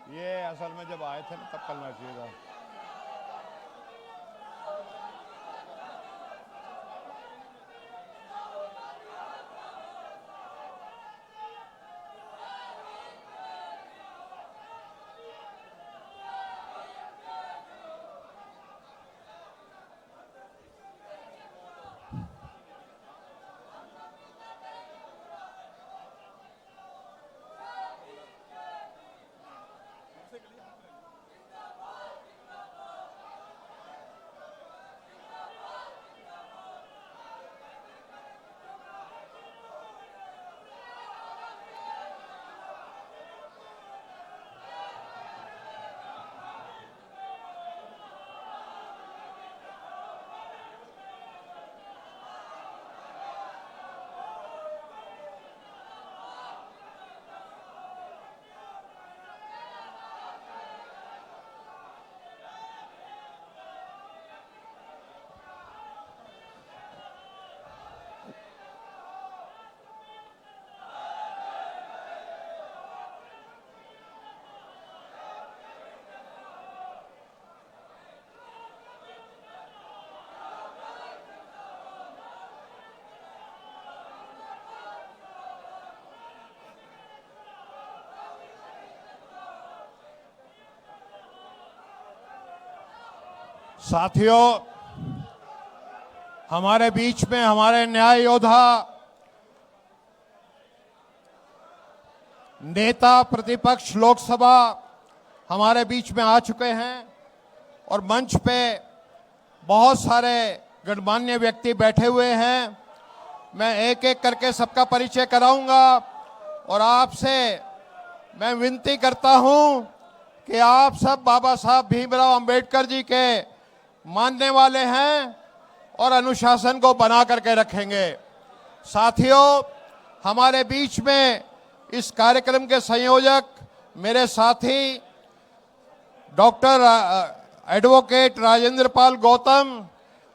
ये असल में जब आए थे ना तब करना चाहिए था। साथियों, हमारे बीच में हमारे न्याय योद्धा, नेता प्रतिपक्ष लोकसभा हमारे बीच में आ चुके हैं और मंच पे बहुत सारे गणमान्य व्यक्ति बैठे हुए हैं। मैं एक एक करके सबका परिचय कराऊंगा और आपसे मैं विनती करता हूं कि आप सब बाबा साहब भीमराव अंबेडकर जी के मानने वाले हैं और अनुशासन को बना करके रखेंगे। साथियों, हमारे बीच में इस कार्यक्रम के संयोजक मेरे साथी डॉक्टर एडवोकेट राजेंद्र पाल गौतम,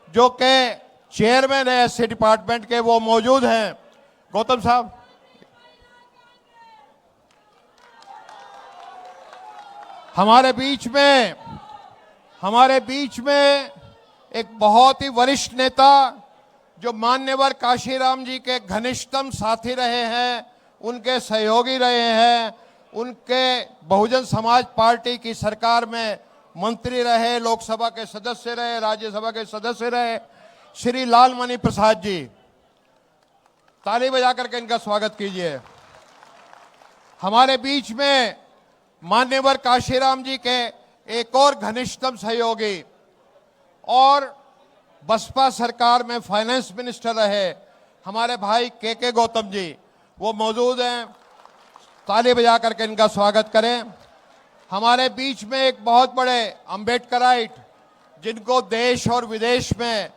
जो के चेयरमैन है एससी डिपार्टमेंट के, वो मौजूद हैं। गौतम साहब, हमारे बीच में एक बहुत ही वरिष्ठ नेता जो मान्यवर काशीराम जी के घनिष्ठतम साथी रहे हैं, उनके सहयोगी रहे हैं, उनके बहुजन समाज पार्टी की सरकार में मंत्री रहे, लोकसभा के सदस्य रहे, राज्यसभा के सदस्य रहे, श्री लालमणि प्रसाद जी। ताली बजा करके इनका स्वागत कीजिए। हमारे बीच में मान्यवर काशीराम जी के एक और घनिष्ठतम सहयोगी और बसपा सरकार में फाइनेंस मिनिस्टर रहे हमारे भाई के गौतम जी, वो मौजूद हैं। ताली बजा करके इनका स्वागत करें। हमारे बीच में एक बहुत बड़े अम्बेडकराइट, जिनको देश और विदेश में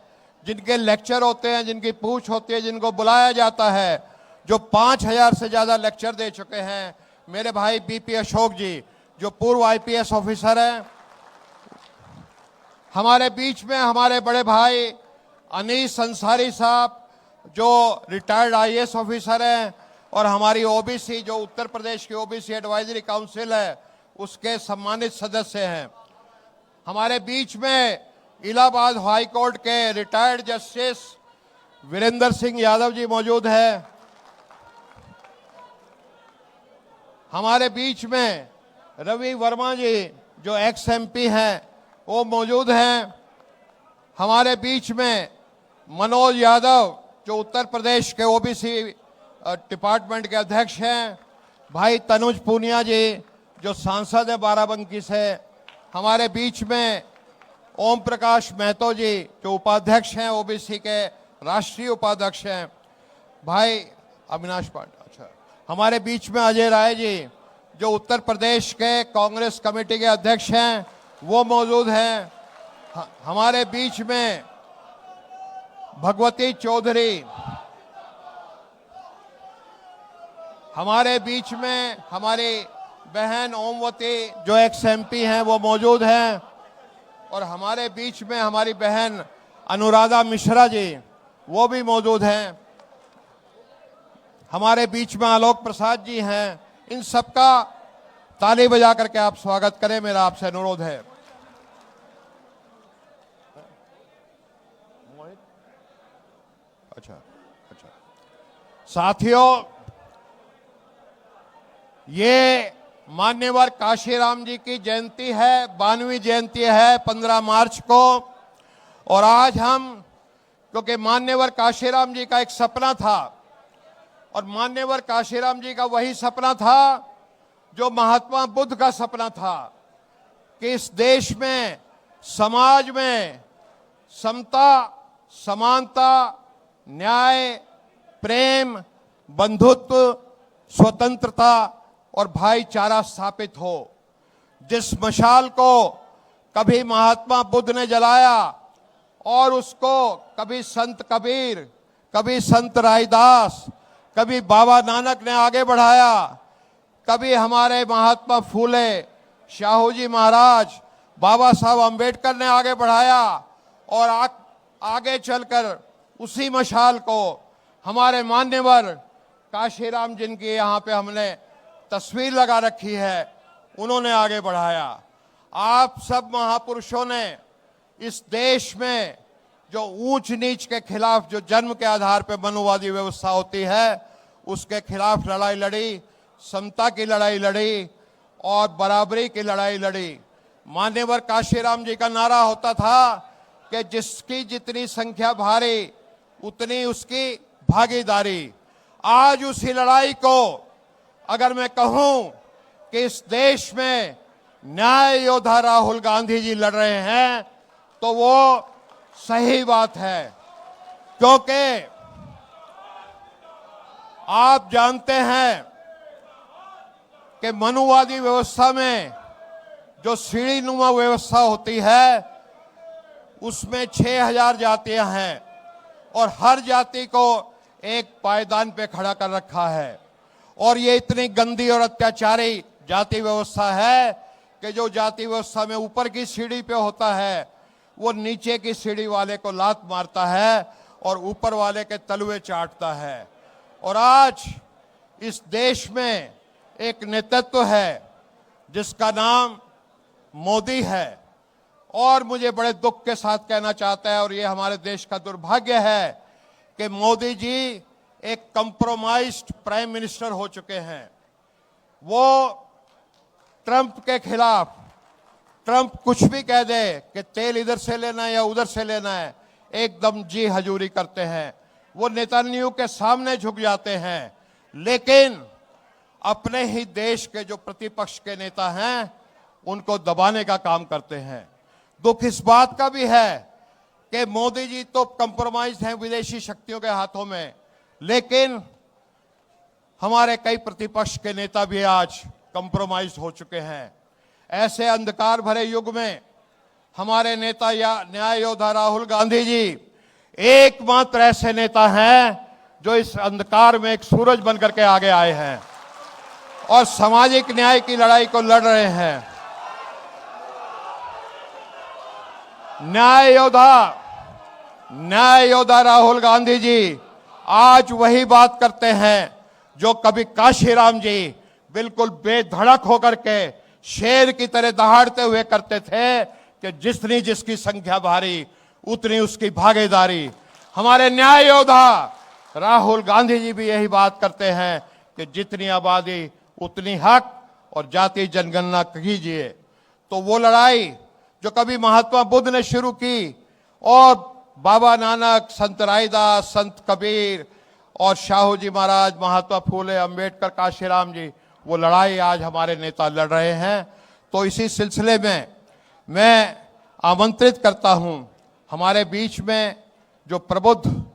जिनके लेक्चर होते हैं, जिनकी पूछ होती है, जिनको बुलाया जाता है, जो 5000 से ज़्यादा लेक्चर दे चुके हैं, मेरे भाई बीपी अशोक जी, जो पूर्व आईपीएस ऑफिसर हैं। हमारे बीच में हमारे बड़े भाई अनीस अंसारी साहब, जो रिटायर्ड आईएएस ऑफिसर हैं और हमारी ओबीसी, जो उत्तर प्रदेश की ओबीसी एडवाइजरी काउंसिल है, उसके सम्मानित सदस्य हैं। हमारे बीच में इलाहाबाद हाई कोर्ट के रिटायर्ड जस्टिस वीरेंद्र सिंह यादव जी मौजूद हैं। हमारे बीच में रवि वर्मा जी, जो एक्स एमपी हैं, वो मौजूद हैं। हमारे बीच में मनोज यादव, जो उत्तर प्रदेश के ओबीसी डिपार्टमेंट के अध्यक्ष हैं। भाई तनुज पूनिया जी, जो सांसद है बाराबंकी से। हमारे बीच में ओम प्रकाश महतो जी, जो उपाध्यक्ष हैं, ओबीसी के राष्ट्रीय उपाध्यक्ष हैं। भाई अविनाश पांडे, अच्छा। हमारे बीच में अजय राय जी, जो उत्तर प्रदेश के कांग्रेस कमेटी के अध्यक्ष हैं, वो मौजूद हैं। हमारे बीच में भगवती चौधरी, हमारे बीच में हमारी बहन ओमवती, जो एक्स एमपी हैं, वो मौजूद हैं। और हमारे बीच में हमारी बहन अनुराधा मिश्रा जी, वो भी मौजूद हैं। हमारे बीच में आलोक प्रसाद जी हैं। इन सबका ताली बजा करके आप स्वागत करें, मेरा आपसे अनुरोध है। अच्छा अच्छा साथियों, ये मान्यवर काशीराम जी की जयंती है, 92वीं जयंती है 15 मार्च को। और आज हम, क्योंकि मान्यवर काशीराम जी का एक सपना था, और मान्यवर काशीराम जी का वही सपना था जो महात्मा बुद्ध का सपना था, कि इस देश में, समाज में समता, समानता, न्याय, प्रेम, बंधुत्व, स्वतंत्रता और भाईचारा स्थापित हो। जिस मशाल को कभी महात्मा बुद्ध ने जलाया और उसको कभी संत कबीर, कभी संत रायदास, कभी बाबा नानक ने आगे बढ़ाया, कभी हमारे महात्मा फूले, शाहू जी महाराज, बाबा साहब अंबेडकर ने आगे बढ़ाया, और आगे चलकर उसी मशाल को हमारे मान्यवर काशीराम जिनकी यहाँ पे हमने तस्वीर लगा रखी है, उन्होंने आगे बढ़ाया। आप सब महापुरुषों ने इस देश में जो ऊंच नीच के खिलाफ, जो जन्म के आधार पर मनुवादी व्यवस्था होती है, उसके खिलाफ लड़ाई लड़ी, समता की लड़ाई लड़ी और बराबरी की लड़ाई लड़ी। मान्यवर काशीराम जी का नारा होता था कि जिसकी जितनी संख्या भारी उतनी उसकी भागीदारी। आज उसी लड़ाई को अगर मैं कहूं कि इस देश में न्याय योद्धा राहुल गांधी जी लड़ रहे हैं, तो वो सही बात है, क्योंकि आप जानते हैं कि मनुवादी व्यवस्था में जो सीढ़ी नुमा व्यवस्था होती है, उसमें 6000 जातियां हैं और हर जाति को एक पायदान पे खड़ा कर रखा है। और ये इतनी गंदी और अत्याचारी जाति व्यवस्था है कि जो जाति व्यवस्था में ऊपर की सीढ़ी पे होता है, वो नीचे की सीढ़ी वाले को लात मारता है और ऊपर वाले के तलवे चाटता है। और आज इस देश में एक नेतृत्व है जिसका नाम मोदी है, और मुझे बड़े दुख के साथ कहना चाहता है, और ये हमारे देश का दुर्भाग्य है कि मोदी जी एक कंप्रोमाइज्ड प्राइम मिनिस्टर हो चुके हैं। वो ट्रंप के खिलाफ, ट्रंप कुछ भी कह दे कि तेल इधर से लेना है या उधर से लेना है, एकदम जी हजूरी करते हैं। वो नेतन्याहू के सामने झुक जाते हैं, लेकिन अपने ही देश के जो प्रतिपक्ष के नेता हैं उनको दबाने का काम करते हैं। दुख इस बात का भी है कि मोदी जी तो कंप्रोमाइज हैं विदेशी शक्तियों के हाथों में, लेकिन हमारे कई प्रतिपक्ष के नेता भी आज कंप्रोमाइज हो चुके हैं। ऐसे अंधकार भरे युग में हमारे नेता या न्याय योद्धा राहुल गांधी जी एकमात्र ऐसे नेता हैं जो इस अंधकार में एक सूरज बनकर के आगे आए हैं और सामाजिक न्याय की लड़ाई को लड़ रहे हैं। न्याय योद्धा राहुल गांधी जी आज वही बात करते हैं जो कभी काशीराम जी बिल्कुल बेधड़क होकर के शेर की तरह दहाड़ते हुए करते थे कि जितनी जिसकी संख्या भारी उतनी उसकी भागीदारी। हमारे न्याय योद्धा राहुल गांधी जी भी यही बात करते हैं कि जितनी आबादी उतनी हक और जाति जनगणना कीजिए। तो वो लड़ाई जो कभी महात्मा बुद्ध ने शुरू की और बाबा नानक, संत रायदास, संत कबीर और शाहू जी महाराज, महात्मा फूले, अंबेडकर, काशीराम जी, वो लड़ाई आज हमारे नेता लड़ रहे हैं। तो इसी सिलसिले में मैं आमंत्रित करता हूं, हमारे बीच में जो प्रबुद्ध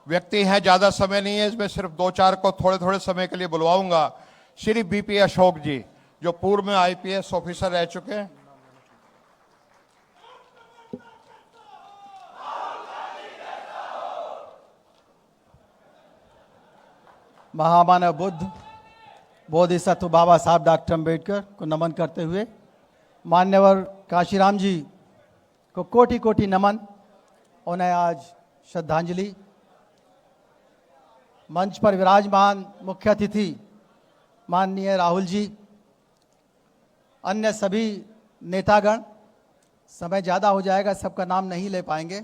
व्यक्ति हैं, ज़्यादा समय नहीं है इसमें, सिर्फ 2-4 को थोड़े थोड़े समय के लिए बुलवाऊंगा। श्री बीपी अशोक जी जो पूर्व में आईपीएस ऑफिसर रह चुके हैं। महामानव बुद्ध बोधिसत्व बाबा साहब डॉक्टर अम्बेडकर को नमन करते हुए मान्यवर काशीराम जी को कोटि कोटि नमन। उन्हें आज श्रद्धांजलि। मंच पर विराजमान मुख्य अतिथि माननीय राहुल जी, अन्य सभी नेतागण, समय ज़्यादा हो जाएगा, सबका नाम नहीं ले पाएंगे,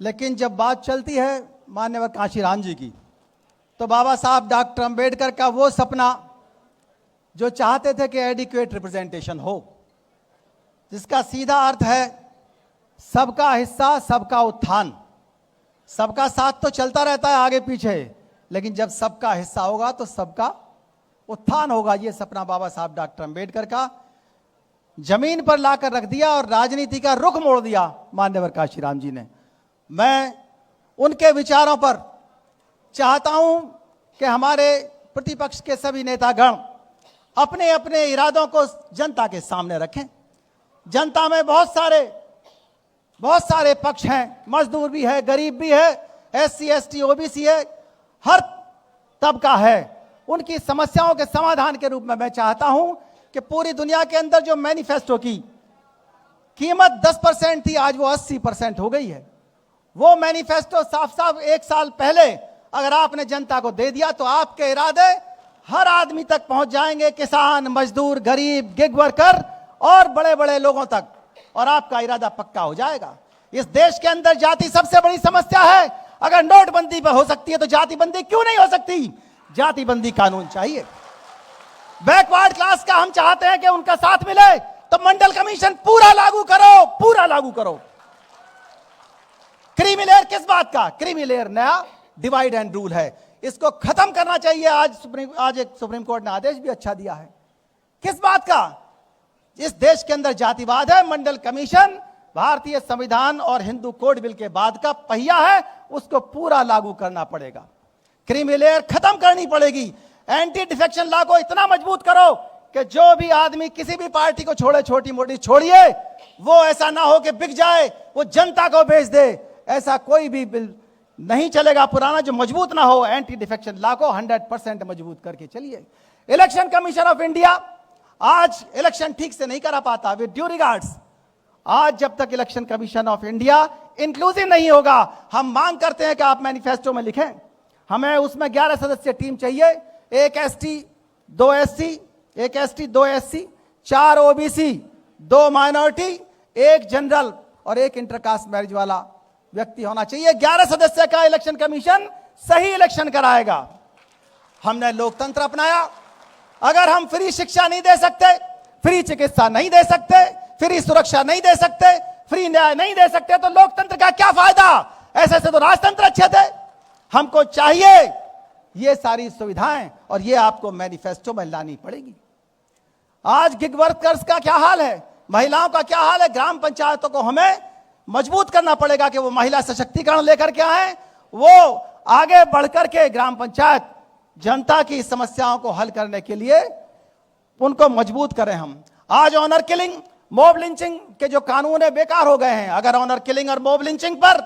लेकिन जब बात चलती है माननीय कांशीराम जी की, तो बाबा साहब डॉक्टर अंबेडकर का वो सपना जो चाहते थे कि एडिक्वेट रिप्रेजेंटेशन हो, जिसका सीधा अर्थ है सबका हिस्सा सबका उत्थान। सबका साथ तो चलता रहता है आगे पीछे, लेकिन जब सबका हिस्सा होगा तो सबका उत्थान होगा। ये सपना बाबा साहब डॉक्टर अंबेडकर का जमीन पर लाकर रख दिया और राजनीति का रुख मोड़ दिया मान्यवर कांशीराम जी ने। मैं उनके विचारों पर चाहता हूं कि हमारे प्रतिपक्ष के सभी नेतागण अपने अपने इरादों को जनता के सामने रखें। जनता में बहुत सारे पक्ष हैं, मजदूर भी है, गरीब भी है, SC ST OBC है, हर तबका है। उनकी समस्याओं के समाधान के रूप में मैं चाहता हूं कि पूरी दुनिया के अंदर जो मैनिफेस्टो की कीमत 10% थी, आज वो 80% हो गई है। वो मैनिफेस्टो साफ साफ 1 साल पहले अगर आपने जनता को दे दिया तो आपके इरादे हर आदमी तक पहुंच जाएंगे, किसान, मजदूर, गरीब, गिग वर्कर और बड़े बड़े लोगों तक, और आपका इरादा पक्का हो जाएगा। इस देश के अंदर जाति सबसे बड़ी समस्या है। अगर नोटबंदी पर हो सकती है तो जातिबंदी क्यों नहीं हो सकती? जातिबंदी कानून चाहिए। बैकवर्ड क्लास का हम चाहते हैं कि उनका साथ मिले, तो मंडल कमीशन पूरा लागू करो, पूरा लागू करो। क्रीमी लेयर किस बात का? क्रीमी लेयर नया डिवाइड एंड रूल है, इसको खत्म करना चाहिए। आज एक सुप्रीम कोर्ट ने आदेश भी अच्छा दिया है। किस बात का? इस देश के अंदर जातिवाद है। मंडल कमीशन भारतीय संविधान और हिंदू कोड बिल के बाद का पहिया है, उसको पूरा लागू करना पड़ेगा। क्रीमी लेयर खत्म करनी पड़ेगी। एंटी डिफेक्शन लॉ को इतना मजबूत करो कि जो भी आदमी किसी भी पार्टी को छोड़े, छोटी मोटी छोड़िए, वो ऐसा ना हो कि बिक जाए, वो जनता को बेच दे। ऐसा कोई भी बिल नहीं चलेगा पुराना जो मजबूत ना हो। एंटी डिफेक्शन लॉ को 100% मजबूत करके चलिए। इलेक्शन कमीशन ऑफ इंडिया आज इलेक्शन ठीक से नहीं करा पाता, विद ड्यू रिगार्ड्स। आज जब तक election commission of India inclusive नहीं होगा, हम मांग करते हैं कि आप मैनिफेस्टो में लिखें, हमें उसमें 11 सदस्य टीम चाहिए, 1 ST 2 SC, 1 ST 2 SC, 4 OBC, 2 minority, 1 general और 1 इंटरकास्ट मैरिज वाला व्यक्ति होना चाहिए। 11 सदस्य का इलेक्शन कमीशन सही इलेक्शन कराएगा। हमने लोकतंत्र अपनाया। अगर हम फ्री शिक्षा नहीं दे सकते, फ्री चिकित्सा नहीं दे सकते, फ्री सुरक्षा नहीं दे सकते, फ्री न्याय नहीं दे सकते, तो लोकतंत्र का क्या फायदा? ऐसे तो राजतंत्र अच्छे थे। हमको चाहिए ये सारी सुविधाएं, और ये आपको मैनिफेस्टो में लानी पड़ेगी। आज गिग वर्कर्स का क्या हाल है, महिलाओं का क्या हाल है? ग्राम पंचायतों को हमें मजबूत करना पड़ेगा कि वो महिला सशक्तिकरण लेकर के आए, वो आगे बढ़कर के ग्राम पंचायत जनता की समस्याओं को हल करने के लिए उनको मजबूत करें। हम आज ऑनर किलिंग, मॉब लिंचिंग के जो कानून है बेकार हो गए हैं। अगर ऑनर किलिंग और मॉब लिंचिंग पर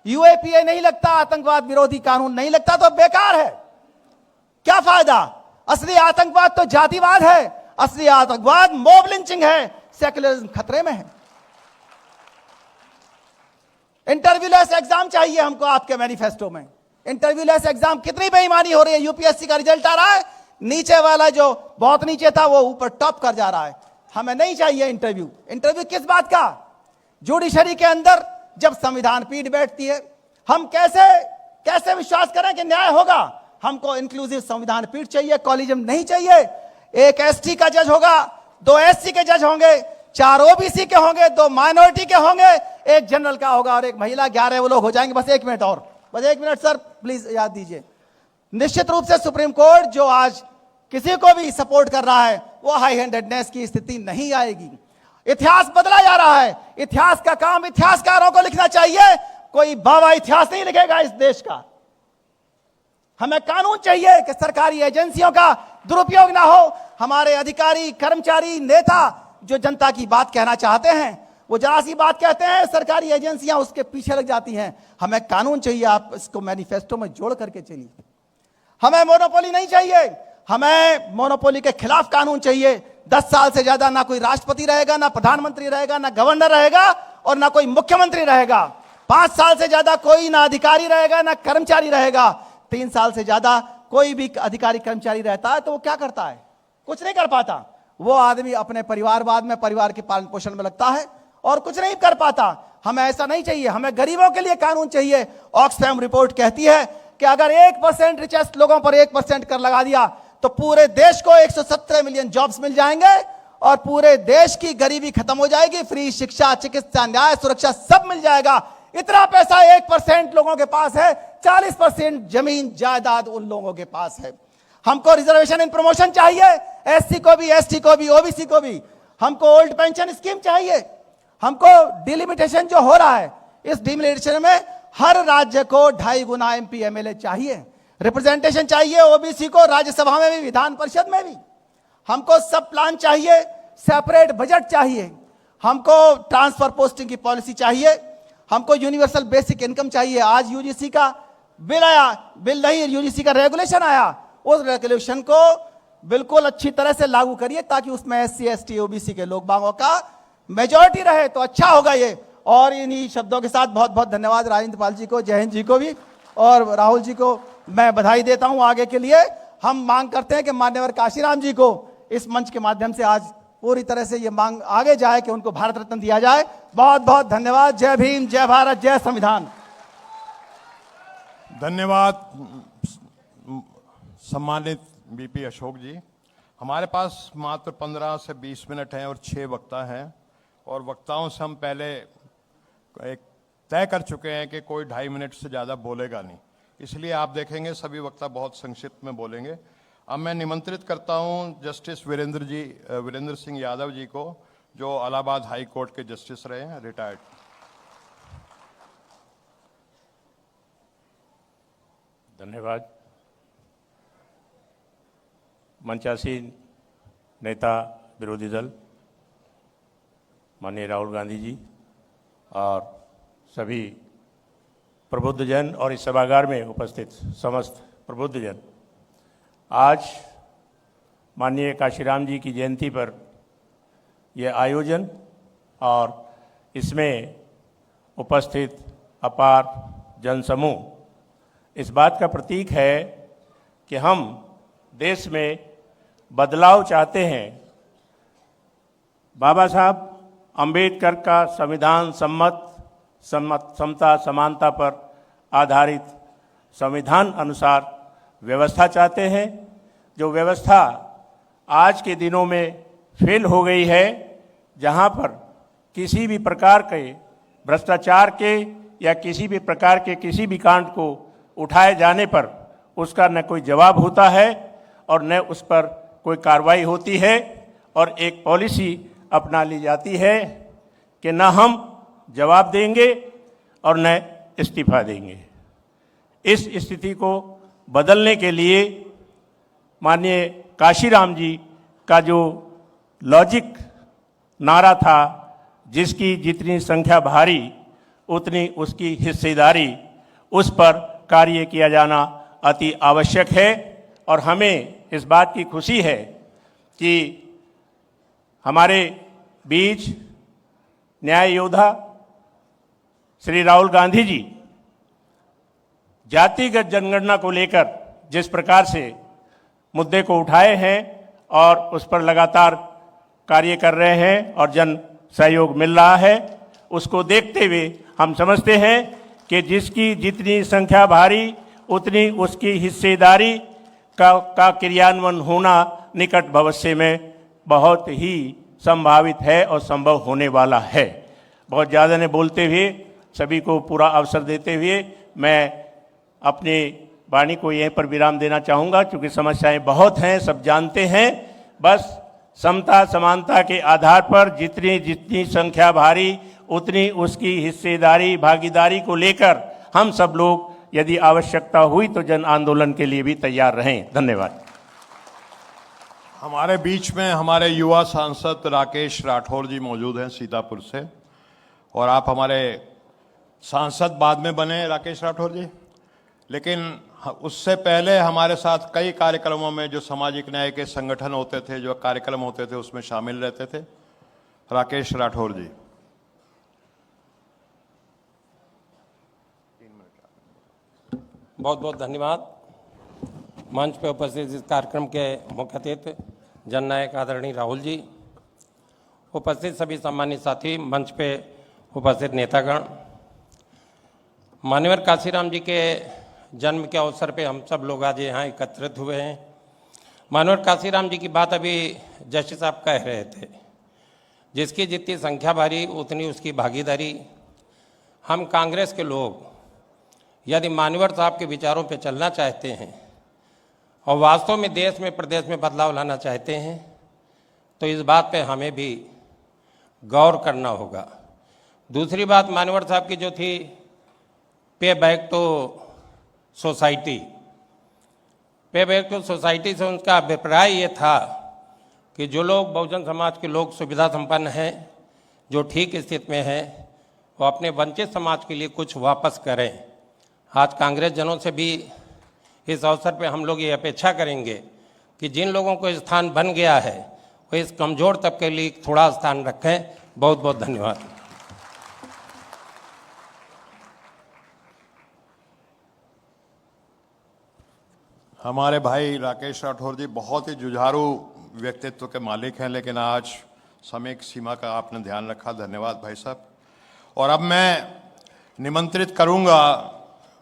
UAPA नहीं लगता, आतंकवाद विरोधी कानून नहीं लगता, तो बेकार है। क्या फायदा? असली आतंकवाद तो जातिवाद है, असली आतंकवाद मॉब लिंचिंग है, सेक्युलरिज्म खतरे में है। इंटरव्यूलेस एग्जाम चाहिए हमको आपके मैनिफेस्टो में। इंटरव्यूलेस एग्जाम, कितनी बेईमानी हो रही है। UPSC का रिजल्ट आ रहा है, नीचे वाला जो बहुत नीचे था वो ऊपर टॉप कर जा रहा है। हमें नहीं चाहिए इंटरव्यू। इंटरव्यू किस बात का? जुडिशरी के अंदर जब संविधान पीठ बैठती है, हम कैसे विश्वास करें कि न्याय होगा? हमको इंक्लूसिव संविधान पीठ चाहिए, कॉलिजम नहीं चाहिए। 1 ST का जज होगा, 2 SC के जज होंगे, 4 OBC के होंगे, 2 माइनॉरिटी के होंगे, 1 जनरल का होगा और 1 महिला। 11 वो लोग हो जाएंगे। बस 1 मिनट और, बस 1 मिनट सर, प्लीज याद दीजिए। निश्चित रूप से सुप्रीम कोर्ट जो आज किसी को भी सपोर्ट कर रहा है, वो हाई हैंडेडनेस की स्थिति नहीं आएगी। इतिहास बदला जा रहा है। इतिहास का काम इतिहासकारों को लिखना चाहिए, कोई बाबा इतिहास नहीं लिखेगा इस देश का। हमें कानून चाहिए कि सरकारी एजेंसियों का दुरुपयोग ना हो। हमारे अधिकारी, कर्मचारी, नेता जो जनता की बात कहना चाहते हैं, वो जरा सी बात कहते हैं, सरकारी एजेंसियां उसके पीछे लग जाती हैं। हमें कानून चाहिए, आप इसको मैनिफेस्टो में जोड़ करके चलिए। हमें मोनोपोली नहीं चाहिए, हमें मोनोपोली के खिलाफ कानून चाहिए। 10 साल से ज्यादा ना कोई राष्ट्रपति रहेगा, ना प्रधानमंत्री रहेगा, ना गवर्नर रहेगा और ना कोई मुख्यमंत्री रहेगा। 5 साल से ज्यादा कोई ना अधिकारी रहेगा, ना कर्मचारी रहेगा। 3 साल से ज्यादा कोई भी अधिकारी कर्मचारी रहता है तो वो क्या करता है? कुछ नहीं कर पाता। वो आदमी अपने परिवारवाद में, परिवार के पालन पोषण में लगता है और कुछ नहीं कर पाता। हमें ऐसा नहीं चाहिए, हमें गरीबों के लिए कानून चाहिए। ऑक्सफैम रिपोर्ट कहती है कि अगर 1% रिचेस्ट लोगों पर 1% कर लगा दिया तो पूरे देश को 117 मिलियन जॉब्स मिल जाएंगे और पूरे देश की गरीबी खत्म हो जाएगी। फ्री शिक्षा, चिकित्सा, न्याय, सुरक्षा सब मिल जाएगा। इतना पैसा 1% लोगों के पास है, 40% जमीन जायदाद उन लोगों के पास है। हमको रिजर्वेशन इन प्रमोशन चाहिए, एससी को भी, एसटी को भी, ओबीसी को भी। हमको ओल्ड पेंशन स्कीम चाहिए। हमको डिलिमिटेशन जो हो रहा है, इस डिलिमिटेशन में हर राज्य को 2.5 गुना एमपी एमएलए चाहिए। रिप्रेजेंटेशन चाहिए ओबीसी को राज्यसभा में भी, विधान परिषद में भी। हमको सब प्लान चाहिए, सेपरेट बजट चाहिए। हमको ट्रांसफर पोस्टिंग की पॉलिसी चाहिए। हमको यूनिवर्सल बेसिक इनकम चाहिए। आज यूजीसी का बिल आया, बिल नहीं, यूजीसी का रेगुलेशन आया। उस रेगुलेशन को बिल्कुल अच्छी तरह से लागू करिए ताकि उसमें एससी, एसटी, ओबीसी के लोग बागों का मेजॉरिटी रहे तो अच्छा होगा ये। और इन्हीं शब्दों के साथ बहुत बहुत धन्यवाद राजेंद्र पाल जी को, जय हिंद जी को भी, और राहुल जी को मैं बधाई देता हूं आगे के लिए। हम मांग करते हैं कि मान्यवर काशीराम जी को इस मंच के माध्यम से आज पूरी तरह से ये मांग आगे जाए कि उनको भारत रत्न दिया जाए। बहुत बहुत धन्यवाद। जय भीम, जय भारत, जय संविधान। धन्यवाद सम्मानित बीपी अशोक जी। हमारे पास मात्र 15 से 20 मिनट हैं और 6 वक्ता हैं, और वक्ताओं से हम पहले एक तय कर चुके हैं कि कोई 2.5 मिनट से ज़्यादा बोलेगा नहीं, इसलिए आप देखेंगे सभी वक्ता बहुत संक्षिप्त में बोलेंगे। अब मैं निमंत्रित करता हूं जस्टिस वीरेंद्र सिंह यादव जी को, जो इलाहाबाद हाई कोर्ट के जस्टिस रहे हैं, रिटायर्ड। धन्यवाद। मंचासीन नेता विरोधी दल माननीय राहुल गांधी जी और सभी प्रबुद्धजन और इस सभागार में उपस्थित समस्त प्रबुद्धजन, आज माननीय काशीराम जी की जयंती पर यह आयोजन और इसमें उपस्थित अपार जनसमूह इस बात का प्रतीक है कि हम देश में बदलाव चाहते हैं। बाबा साहब अंबेडकर का संविधान समता समानता पर आधारित संविधान अनुसार व्यवस्था चाहते हैं, जो व्यवस्था आज के दिनों में फेल हो गई है, जहां पर किसी भी प्रकार के भ्रष्टाचार के या किसी भी प्रकार के किसी भी कांड को उठाए जाने पर उसका न कोई जवाब होता है और न उस पर कोई कार्रवाई होती है, और एक पॉलिसी अपना ली जाती है कि न हम जवाब देंगे और न इस्तीफा देंगे। इस स्थिति को बदलने के लिए माननीय काशीराम जी का जो लॉजिक नारा था, जिसकी जितनी संख्या भारी उतनी उसकी हिस्सेदारी, उस पर कार्य किया जाना अति आवश्यक है। और हमें इस बात की खुशी है कि हमारे बीच न्याय योद्धा श्री राहुल गांधी जी जातिगत जनगणना को लेकर जिस प्रकार से मुद्दे को उठाए हैं और उस पर लगातार कार्य कर रहे हैं और जन सहयोग मिल रहा है, उसको देखते हुए हम समझते हैं कि जिसकी जितनी संख्या भारी उतनी उसकी हिस्सेदारी का क्रियान्वयन होना निकट भविष्य में बहुत ही संभावित है और संभव होने वाला है। बहुत ज़्यादा ने बोलते हुए सभी को पूरा अवसर देते हुए मैं अपनी वाणी को यहीं पर विराम देना चाहूँगा, क्योंकि समस्याएं बहुत हैं, सब जानते हैं। बस समता समानता के आधार पर जितनी जितनी संख्या भारी उतनी उसकी हिस्सेदारी भागीदारी को लेकर हम सब लोग यदि आवश्यकता हुई तो जन आंदोलन के लिए भी तैयार रहें। धन्यवाद। हमारे बीच में हमारे युवा सांसद राकेश राठौर जी मौजूद हैं सीतापुर से, और आप हमारे सांसद बाद में बने राकेश राठौर जी, लेकिन उससे पहले हमारे साथ कई कार्यक्रमों में जो सामाजिक न्याय के संगठन होते थे, जो कार्यक्रम होते थे, उसमें शामिल रहते थे। राकेश राठौर जी। बहुत बहुत धन्यवाद। मंच पर उपस्थित इस कार्यक्रम के मुख्य अतिथि जननायक आदरणीय राहुल जी, उपस्थित सभी सम्मानित साथी, मंच पे उपस्थित नेतागण, मान्यवर काशीराम जी के जन्म के अवसर पे हम सब लोग आज यहाँ एकत्रित हुए हैं। मान्यवर काशीराम जी की बात अभी जस्टिस साहब कह रहे थे, जिसकी जितनी संख्या भारी उतनी उसकी भागीदारी। हम कांग्रेस के लोग यदि मान्यवर साहब के विचारों पे चलना चाहते हैं और वास्तव में देश में प्रदेश में बदलाव लाना चाहते हैं तो इस बात पे हमें भी गौर करना होगा। दूसरी बात मान्यवर साहब की जो थी, पे बैक टू सोसाइटी, पे बैक टू सोसाइटी से उनका अभिप्राय ये था कि जो लोग बहुजन समाज के लोग सुविधा संपन्न हैं, जो ठीक स्थिति में हैं, वो अपने वंचित समाज के लिए कुछ वापस करें। आज कांग्रेस जनों से भी इस अवसर पे हम लोग ये अपेक्षा करेंगे कि जिन लोगों को स्थान बन गया है वो इस कमजोर तबके के लिए थोड़ा स्थान रखें। बहुत बहुत धन्यवाद। हमारे भाई राकेश राठौर जी बहुत ही जुझारू व्यक्तित्व के मालिक हैं, लेकिन आज समय की सीमा का आपने ध्यान रखा, धन्यवाद भाई साहब। और अब मैं निमंत्रित करूंगा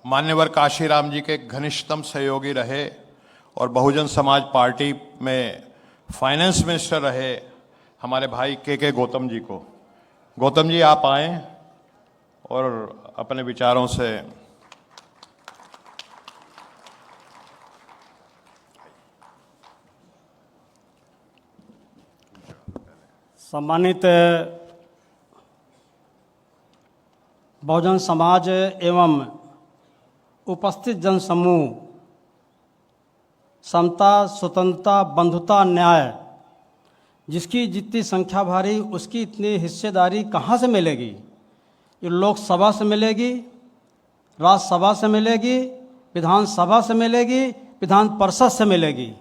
मान्यवर काशीराम जी के घनिष्ठतम सहयोगी रहे और बहुजन समाज पार्टी में फाइनेंस मिनिस्टर रहे हमारे भाई के गौतम जी को। गौतम जी आप आए और अपने विचारों से सम्मानित बहुजन समाज एवं उपस्थित जनसमूह, समता, स्वतंत्रता, बंधुता, न्याय, जिसकी जितनी संख्या भारी उसकी इतनी हिस्सेदारी कहाँ से मिलेगी? ये लोकसभा से मिलेगी, राज्यसभा से मिलेगी, विधानसभा से मिलेगी, विधान परिषद से मिलेगी।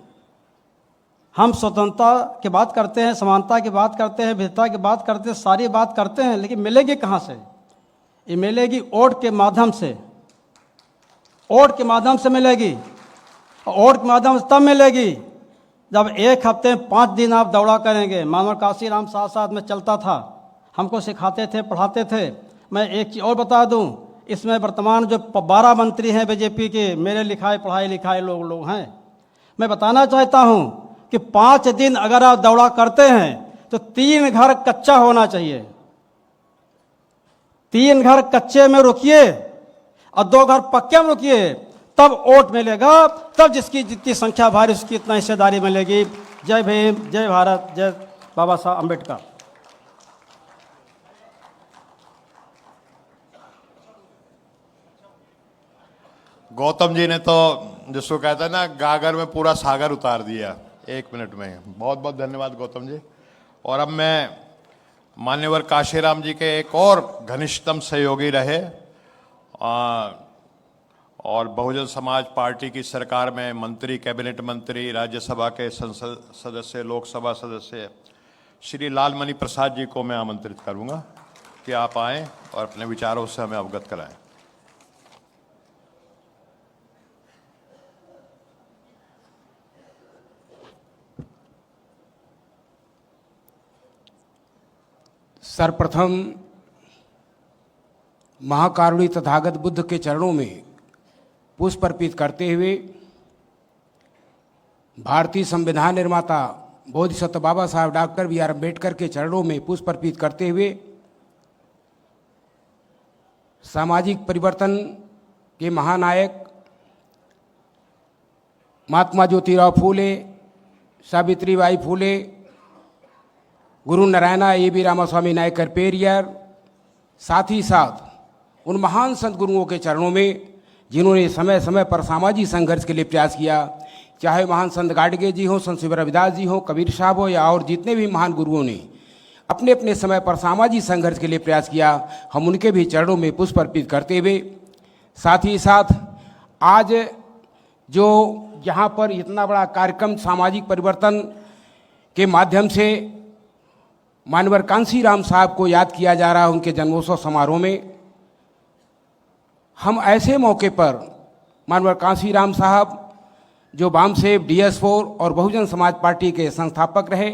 हम स्वतंत्रता की बात करते हैं, समानता की बात करते हैं, विविधता की बात करते हैं, सारी बात करते हैं, लेकिन मिलेगी कहाँ से? ये मिलेगी वोट के माध्यम से। वोट के माध्यम से मिलेगी। और वोट के माध्यम से तब मिलेगी जब एक हफ्ते में 5 दिन आप दौड़ा करेंगे। मानवर काशीराम साथ साथ में चलता था, हमको सिखाते थे, पढ़ाते थे। मैं एक चीज़ और बता दूं, इसमें वर्तमान जो 12 मंत्री हैं बीजेपी के, मेरे लिखाए पढ़ाए लिखाए लोग हैं। मैं बताना चाहता हूं कि 5 दिन अगर आप दौड़ा करते हैं तो 3 घर कच्चा होना चाहिए। 3 घर कच्चे में रुकिए और 2 घर पक्के में रुकिए, तब वोट मिलेगा, तब जिसकी जितनी संख्या भारी उसकी इतना हिस्सेदारी मिलेगी। जय भीम, जय भारत, जय बाबा साहब अम्बेडकर। गौतम जी ने तो जिसको कहते हैं ना, गागर में पूरा सागर उतार दिया 1 मिनट में। बहुत बहुत धन्यवाद गौतम जी। और अब मैं मान्यवर काशीराम जी के एक और घनिष्ठतम सहयोगी रहे और बहुजन समाज पार्टी की सरकार में मंत्री, कैबिनेट मंत्री, राज्यसभा के संसद सदस्य, लोकसभा सदस्य श्री लालमणि प्रसाद जी को मैं आमंत्रित करूंगा कि आप आएं और अपने विचारों से हमें अवगत कराएं। सर्वप्रथम महाकारुणी तथागत बुद्ध के चरणों में पुष्प अर्पित करते हुए भारतीय संविधान निर्माता बोधिसत्व बाबा साहब डॉक्टर B.R. अम्बेडकर के चरणों में पुष्प अर्पित करते हुए सामाजिक परिवर्तन के महानायक महात्मा ज्योतिराव फूले, सावित्रीबाई फूले, गुरु नारायणा A.B. रामास्वामी नायकर पेरियर, साथ ही साथ उन महान संत गुरुओं के चरणों में जिन्होंने समय समय पर सामाजिक संघर्ष के लिए प्रयास किया, चाहे महान संत गाडगे जी हों, संत शिव रविदास जी हों, कबीर साहब हो या और जितने भी महान गुरुओं ने अपने अपने समय पर सामाजिक संघर्ष के लिए प्रयास किया, हम उनके भी चरणों में पुष्प अर्पित करते हुए साथ ही साथ आज जो यहाँ पर इतना बड़ा कार्यक्रम सामाजिक परिवर्तन के माध्यम से मान्यवर कांशीराम साहब को याद किया जा रहा है उनके जन्मोत्सव समारोह में, हम ऐसे मौके पर मानवर कांशीराम साहब जो वामसेव DS4 और बहुजन समाज पार्टी के संस्थापक रहे।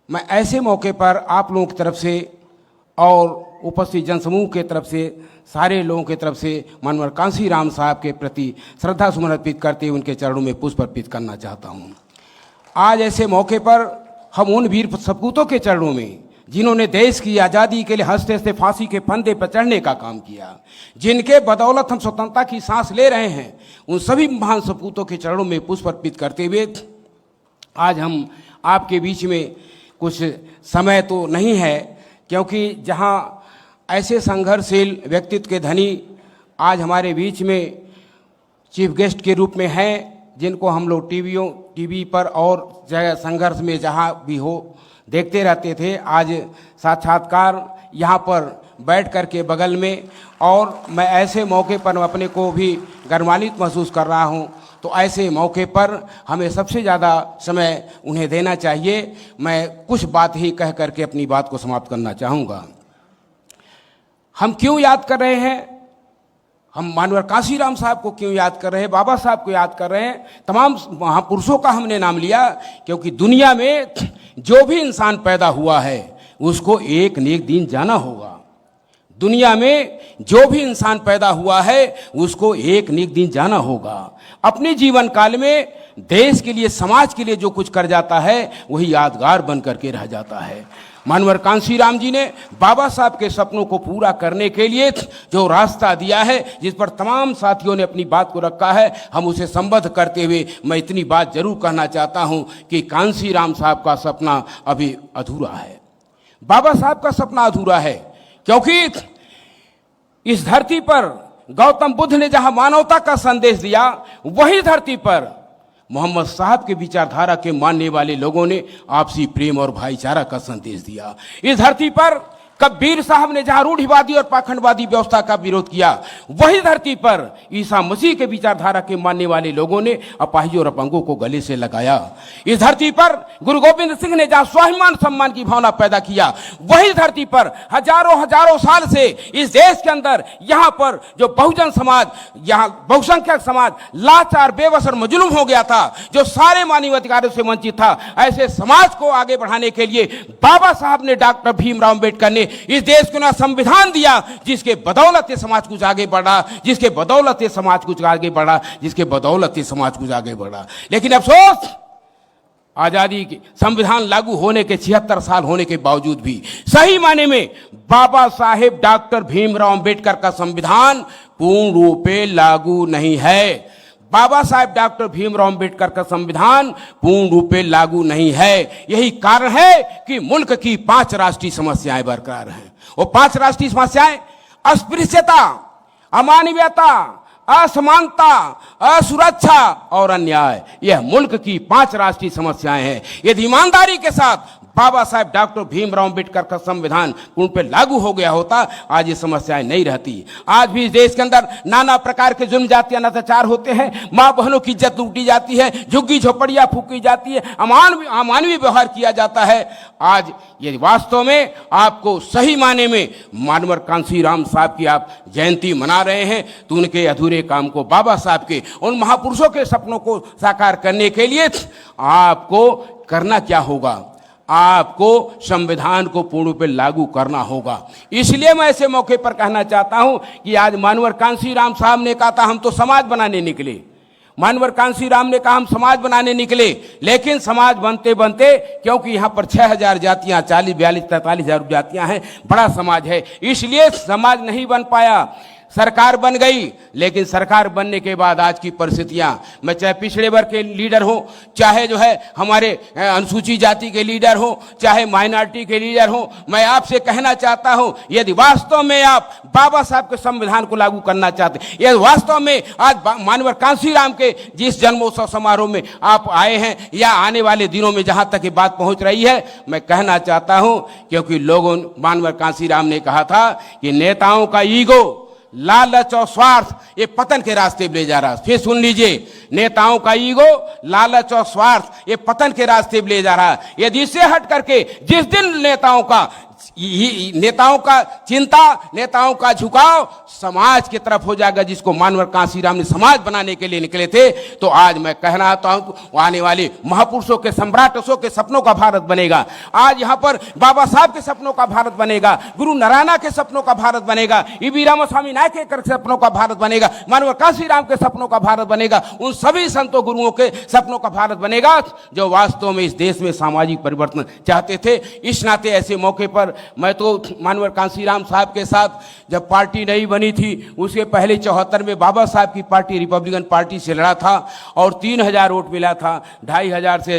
मैं ऐसे मौके पर आप लोगों की तरफ से और उपस्थित जनसमूह के तरफ से सारे लोगों की तरफ से मानवर कांशीराम साहब के प्रति श्रद्धा सुमन अर्पित करते हुए उनके चरणों में पुष्प अर्पित करना चाहता हूँ। आज ऐसे मौके पर हम उन वीर सपूतों के चरणों में, जिन्होंने देश की आज़ादी के लिए हंसते हंसते फांसी के फंदे पर चढ़ने का काम किया, जिनके बदौलत हम स्वतंत्रता की सांस ले रहे हैं, उन सभी महान सपूतों के चरणों में पुष्प अर्पित करते हुए आज हम आपके बीच में कुछ समय तो नहीं है, क्योंकि जहाँ ऐसे संघर्षशील व्यक्तित्व के धनी आज हमारे बीच में चीफ गेस्ट के रूप में हैं, जिनको हम लोग टीवी पर और जगह संघर्ष में जहाँ भी हो देखते रहते थे। आज साक्षात्कार यहाँ पर बैठ कर के बगल में, और मैं ऐसे मौके पर अपने को भी गर्वान्वित महसूस कर रहा हूँ। तो ऐसे मौके पर हमें सबसे ज़्यादा समय उन्हें देना चाहिए। मैं कुछ बात ही कह करके अपनी बात को समाप्त करना चाहूँगा। हम क्यों याद कर रहे हैं? हम मानवर कांशीराम साहब को क्यों याद कर रहे हैं? बाबा साहब को याद कर रहे हैं। तमाम महापुरुषों का हमने नाम लिया, क्योंकि दुनिया में जो भी इंसान पैदा हुआ है उसको एक न एक दिन जाना होगा। दुनिया में जो भी इंसान पैदा हुआ है उसको एक न एक दिन जाना होगा। अपने जीवन काल में देश के लिए, समाज के लिए जो कुछ कर जाता है वही यादगार बन करके रह जाता है। मानवर कांशीराम जी ने बाबा साहब के सपनों को पूरा करने के लिए जो रास्ता दिया है, जिस पर तमाम साथियों ने अपनी बात को रखा है, हम उसे संबद्ध करते हुए मैं इतनी बात जरूर कहना चाहता हूं कि कांशीराम साहब का सपना अभी अधूरा है। बाबा साहब का सपना अधूरा है, क्योंकि इस धरती पर गौतम बुद्ध ने जहां मानवता का संदेश दिया, वही धरती पर मोहम्मद साहब के विचारधारा के मानने वाले लोगों ने आपसी प्रेम और भाईचारा का संदेश दिया। इस धरती पर कबीर साहब ने जहां रूढ़िवादी और पाखंडवादी व्यवस्था का विरोध किया, वही धरती पर ईसा मसीह के विचारधारा के मानने वाले लोगों ने अपाहिजों और अपंगों को गले से लगाया। इस धरती पर गुरु गोविंद सिंह ने जहां स्वाभिमान सम्मान की भावना पैदा किया, वही धरती पर हजारों साल से इस देश के अंदर यहाँ पर जो बहुजन समाज, यहाँ बहुसंख्यक समाज लाचार, बेबस और मजलूम हो गया था, जो सारे मानवीय अधिकारों से वंचित था, ऐसे समाज को आगे बढ़ाने के लिए बाबा साहब ने, डॉक्टर भीमराव अम्बेडकर ने इस देश को ना संविधान दिया, जिसके बदौलत ये समाज कुछ आगे बढ़ा, जिसके बदौलत ये समाज कुछ आगे बढ़ा, जिसके बदौलत ये समाज कुछ आगे बढ़ा। लेकिन अफसोस, आजादी के संविधान लागू होने के 76 साल होने के बावजूद भी सही माने में बाबा साहेब डॉक्टर भीमराव अंबेडकर का संविधान पूर्ण रूप से लागू नहीं है। बाबा साहेब डॉक्टर भीमराव अंबेडकर का संविधान पूर्ण रूप से लागू नहीं है। यही कारण है कि मुल्क की 5 राष्ट्रीय समस्याएं बरकरार हैं। वो 5 राष्ट्रीय समस्याएं अस्पृश्यता, अमानवीयता, असमानता, असुरक्षा और अन्याय, यह मुल्क की 5 राष्ट्रीय समस्याएं हैं। यदि ईमानदारी के साथ बाबा साहेब डॉक्टर भीमराव अम्बेडकर का संविधान पूर्ण पे लागू हो गया होता, आज ये समस्याएं नहीं रहती। आज भी इस देश के अंदर नाना प्रकार के जुल्म जातीय अत्याचार होते हैं, माँ बहनों की इज्जत लूटी जाती है, झुग्गी झोपड़ियां फूकी जाती है, अमानवीय व्यवहार किया जाता है। आज ये वास्तव में आपको सही माने में मानवर कांशीराम साहब की आप जयंती मना रहे हैं, तो उनके अधूरे काम को, बाबा साहब के उन महापुरुषों के सपनों को साकार करने के लिए आपको करना क्या होगा? आपको संविधान को पूर्ण रूप से लागू करना होगा। इसलिए मैं ऐसे मौके पर कहना चाहता हूं कि आज मानवर कांशीराम साहब ने कहा था हम तो समाज बनाने निकले। मानवर कांशीराम ने कहा हम समाज बनाने निकले, लेकिन समाज बनते बनते, क्योंकि यहाँ पर 6000 जातियाँ, 40, 42, 43,000 जातियाँ हैं, बड़ा समाज है, इसलिए समाज नहीं बन पाया। सरकार बन गई, लेकिन सरकार बनने के बाद आज की परिस्थितियां, मैं चाहे पिछड़े वर्ग के लीडर हो, चाहे जो है हमारे अनुसूचित जाति के लीडर हो, चाहे माइनॉरिटी के लीडर हो, मैं आपसे कहना चाहता हूं, यदि वास्तव में आप बाबा साहब के संविधान को लागू करना चाहते, यदि वास्तव में आज मानवर कांशीराम के जिस जन्मोत्सव समारोह में आप आए हैं या आने वाले दिनों में जहां तक ये बात पहुंच रही है, मैं कहना चाहता हूं, क्योंकि लोगों, मानवर कांशीराम ने कहा था कि नेताओं का ईगो, लालच और स्वार्थ ये पतन के रास्ते ले जा रहा है। फिर सुन लीजिए, नेताओं का ईगो, लालच और स्वार्थ ये पतन के रास्ते ले जा रहा है। यदि इससे हट करके जिस दिन नेताओं का नेताओं का चिंता, नेताओं का झुकाव समाज की तरफ हो जाएगा, जिसको मानवर कांशीराम ने समाज बनाने के लिए निकले थे। तो आज मैं कहना चाहता हूं, आने वाले महापुरुषों के, सम्राटों के सपनों का भारत बनेगा। आज यहां पर बाबा साहब के सपनों का भारत बनेगा, गुरु नारायण के सपनों का भारत बनेगा, ईबी रामास्वामी नायक के सपनों का भारत बनेगा, मानवर कांशीराम के सपनों का भारत बनेगा, उन सभी संतों गुरुओं के सपनों का भारत बनेगा जो वास्तव में इस देश में सामाजिक परिवर्तन चाहते थे। इस नाते ऐसे मौके पर मैं तो मानवर कांशीराम साहब के साथ, जब पार्टी नहीं बनी थी उसके पहले 74 में बाबा साहब की पार्टी रिपब्लिकन पार्टी से लड़ा था और 3000 वोट मिला था। 2500 से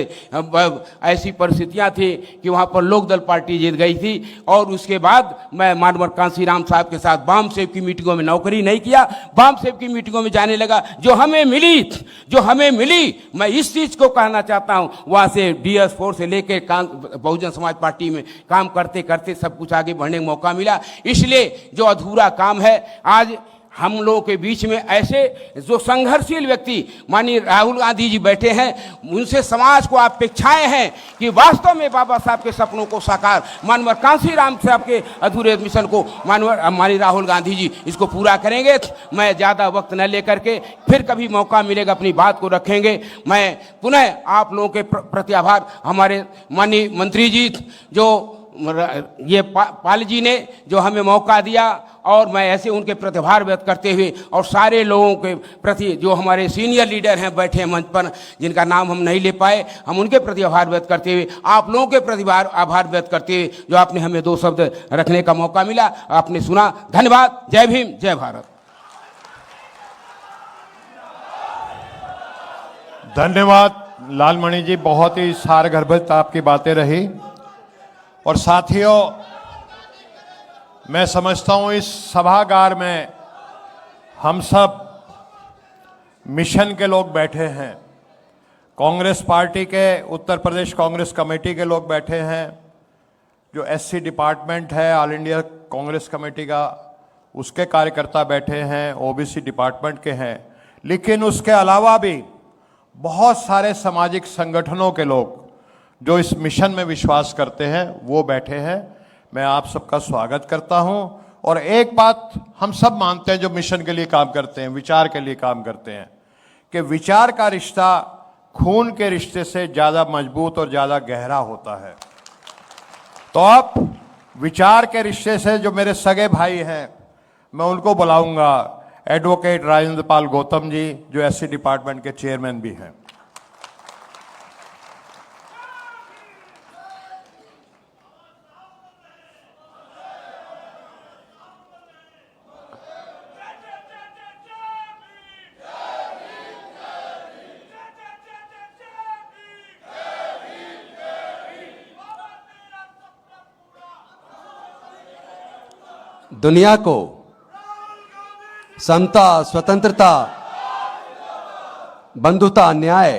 ऐसी परिस्थितियां थी कि वहां पर लोकदल पार्टी जीत गई थी। और उसके बाद मैं मानवर कांशीराम साहब के साथ बाम सेव की मीटिंगों में नौकरी नहीं किया, बाम सेव की मीटिंगों में जाने लगा। जो हमें मिली मैं इस चीज को कहना चाहता हूं, वहां से DS4 से लेकर बहुजन समाज पार्टी में काम करते करते सब कुछ आगे बढ़ने का मौका मिला। इसलिए जो अधूरा काम है, आज हम लोगों के बीच में ऐसे जो संघर्षशील व्यक्ति माननीय राहुल गांधी जी बैठे हैं, उनसे समाज को अपेक्षाएं हैं कि वास्तव में बाबा साहब के सपनों को साकार, मानवर कांशीराम साहब के अधूरे मिशन को माननीय राहुल गांधी जी इसको पूरा करेंगे। मैं ज़्यादा वक्त न लेकर के, फिर कभी मौका मिलेगा अपनी बात को रखेंगे। मैं पुनः आप लोगों के प्रति आभार, हमारे माननीय मंत्री जी जो ये पाल जी ने जो हमें मौका दिया, और मैं ऐसे उनके प्रति आभार व्यक्त करते हुए, और सारे लोगों के प्रति जो हमारे सीनियर लीडर हैं बैठे हैं मंच पर, जिनका नाम हम नहीं ले पाए, हम उनके प्रति आभार व्यक्त करते हुए, आप लोगों के प्रति आभार व्यक्त करते हुए जो आपने हमें 2 शब्द रखने का मौका मिला, आपने सुना। धन्यवाद। जय भीम, जय भारत। धन्यवाद लालमणि जी, बहुत ही सारगर्भित आपकी बातें रही। और साथियों, मैं समझता हूं इस सभागार में हम सब मिशन के लोग बैठे हैं, कांग्रेस पार्टी के, उत्तर प्रदेश कांग्रेस कमेटी के लोग बैठे हैं, जो SC डिपार्टमेंट है ऑल इंडिया कांग्रेस कमेटी का, उसके कार्यकर्ता बैठे हैं, OBC डिपार्टमेंट के हैं, लेकिन उसके अलावा भी बहुत सारे सामाजिक संगठनों के लोग जो इस मिशन में विश्वास करते हैं वो बैठे हैं। मैं आप सबका स्वागत करता हूं। और एक बात हम सब मानते हैं जो मिशन के लिए काम करते हैं, विचार के लिए काम करते हैं, कि विचार का रिश्ता खून के रिश्ते से ज़्यादा मजबूत और ज़्यादा गहरा होता है। तो अब विचार के रिश्ते से जो मेरे सगे भाई हैं, मैं उनको बुलाऊंगा, एडवोकेट राजेंद्र पाल गौतम जी जो SC डिपार्टमेंट के चेयरमैन भी हैं। दुनिया को समता, स्वतंत्रता, बंधुता, न्याय,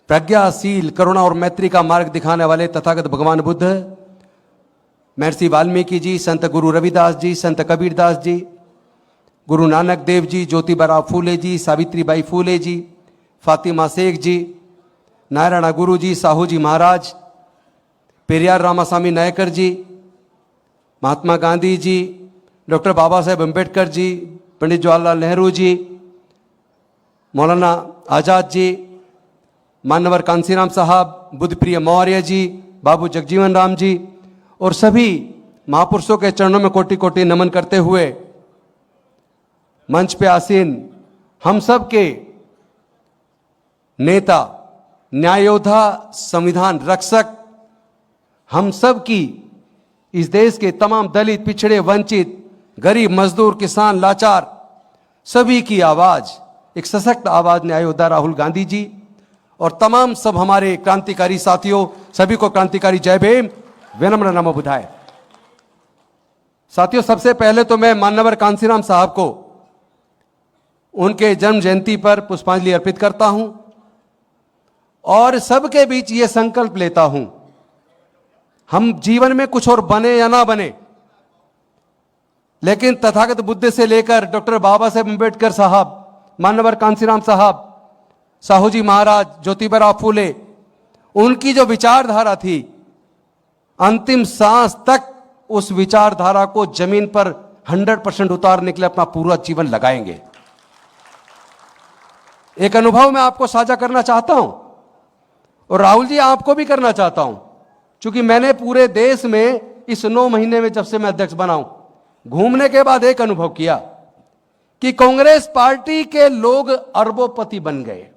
प्रज्ञाशील, करुणा और मैत्री का मार्ग दिखाने वाले तथागत भगवान बुद्ध, महर्षि वाल्मीकि जी, संत गुरु रविदास जी, संत कबीरदास जी, गुरु नानक देव जी, ज्योतिबा फूले जी, सावित्रीबाई फूले जी, फातिमा शेख जी, नारायण गुरु जी, साहू जी महाराज, पेरियार रामास्वामी नायकर जी, महात्मा गांधी जी, डॉक्टर बाबा साहेब अम्बेडकर जी, पंडित जवाहरलाल नेहरू जी, मौलाना आज़ाद जी, मानवर कांशीराम साहब, बुद्धप्रिय मौर्य जी, बाबू जगजीवन राम जी और सभी महापुरुषों के चरणों में कोटि कोटि नमन करते हुए मंच पे आसीन हम सब के नेता, न्याय योद्धा, संविधान रक्षक, हम सब की, इस देश के तमाम दलित, पिछड़े, वंचित, गरीब, मजदूर, किसान, लाचार, सभी की आवाज, एक सशक्त आवाज न्याय योद्धा राहुल गांधी जी और तमाम सब हमारे क्रांतिकारी साथियों, सभी को क्रांतिकारी जय भीम, विनम्र नमो बुधाय। साथियों, सबसे पहले तो मैं मानवर कांशीराम साहब को उनके जन्म जयंती पर पुष्पांजलि अर्पित करता हूं और सबके बीच ये संकल्प लेता हूं, हम जीवन में कुछ और बने या ना बने, लेकिन तथागत बुद्ध से लेकर डॉक्टर बाबा साहेब अम्बेडकर साहब, मानवर कांशीराम साहब, साहू जी महाराज, ज्योतिबा फूले, उनकी जो विचारधारा थी, अंतिम सांस तक उस विचारधारा को जमीन पर 100% उतारने के लिए अपना पूरा जीवन लगाएंगे। एक अनुभव मैं आपको साझा करना चाहता हूं और राहुल जी आपको भी करना चाहता हूं, क्योंकि मैंने पूरे देश में इस 9 महीने में जब से मैं अध्यक्ष बना हूं, घूमने के बाद एक अनुभव किया कि कांग्रेस पार्टी के लोग अरबोपति बन गए।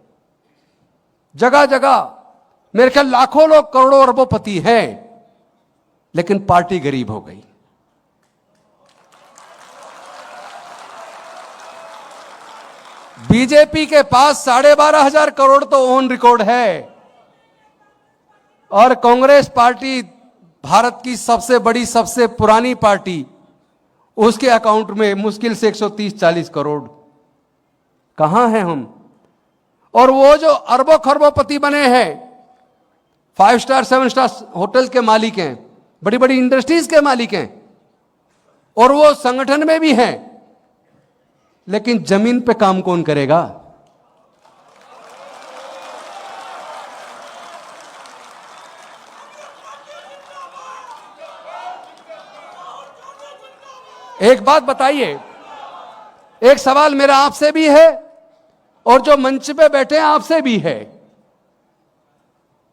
जगह जगह मेरे ख्याल लाखों लोग करोड़ों अरबोपति हैं, लेकिन पार्टी गरीब हो गई। बीजेपी के पास 12,500 करोड़ तो ऑन रिकॉर्ड है और कांग्रेस पार्टी भारत की सबसे बड़ी, सबसे पुरानी पार्टी, उसके अकाउंट में मुश्किल से 130-140 करोड़। कहां हैं हम? और वो जो अरबों खरबोपति बने हैं, 5 स्टार 7 स्टार होटल के मालिक हैं, बड़ी बड़ी इंडस्ट्रीज के मालिक हैं, और वो संगठन में भी हैं, लेकिन जमीन पे काम कौन करेगा? एक बात बताइए, एक सवाल मेरा आपसे भी है और जो मंच पे बैठे हैं आपसे भी है।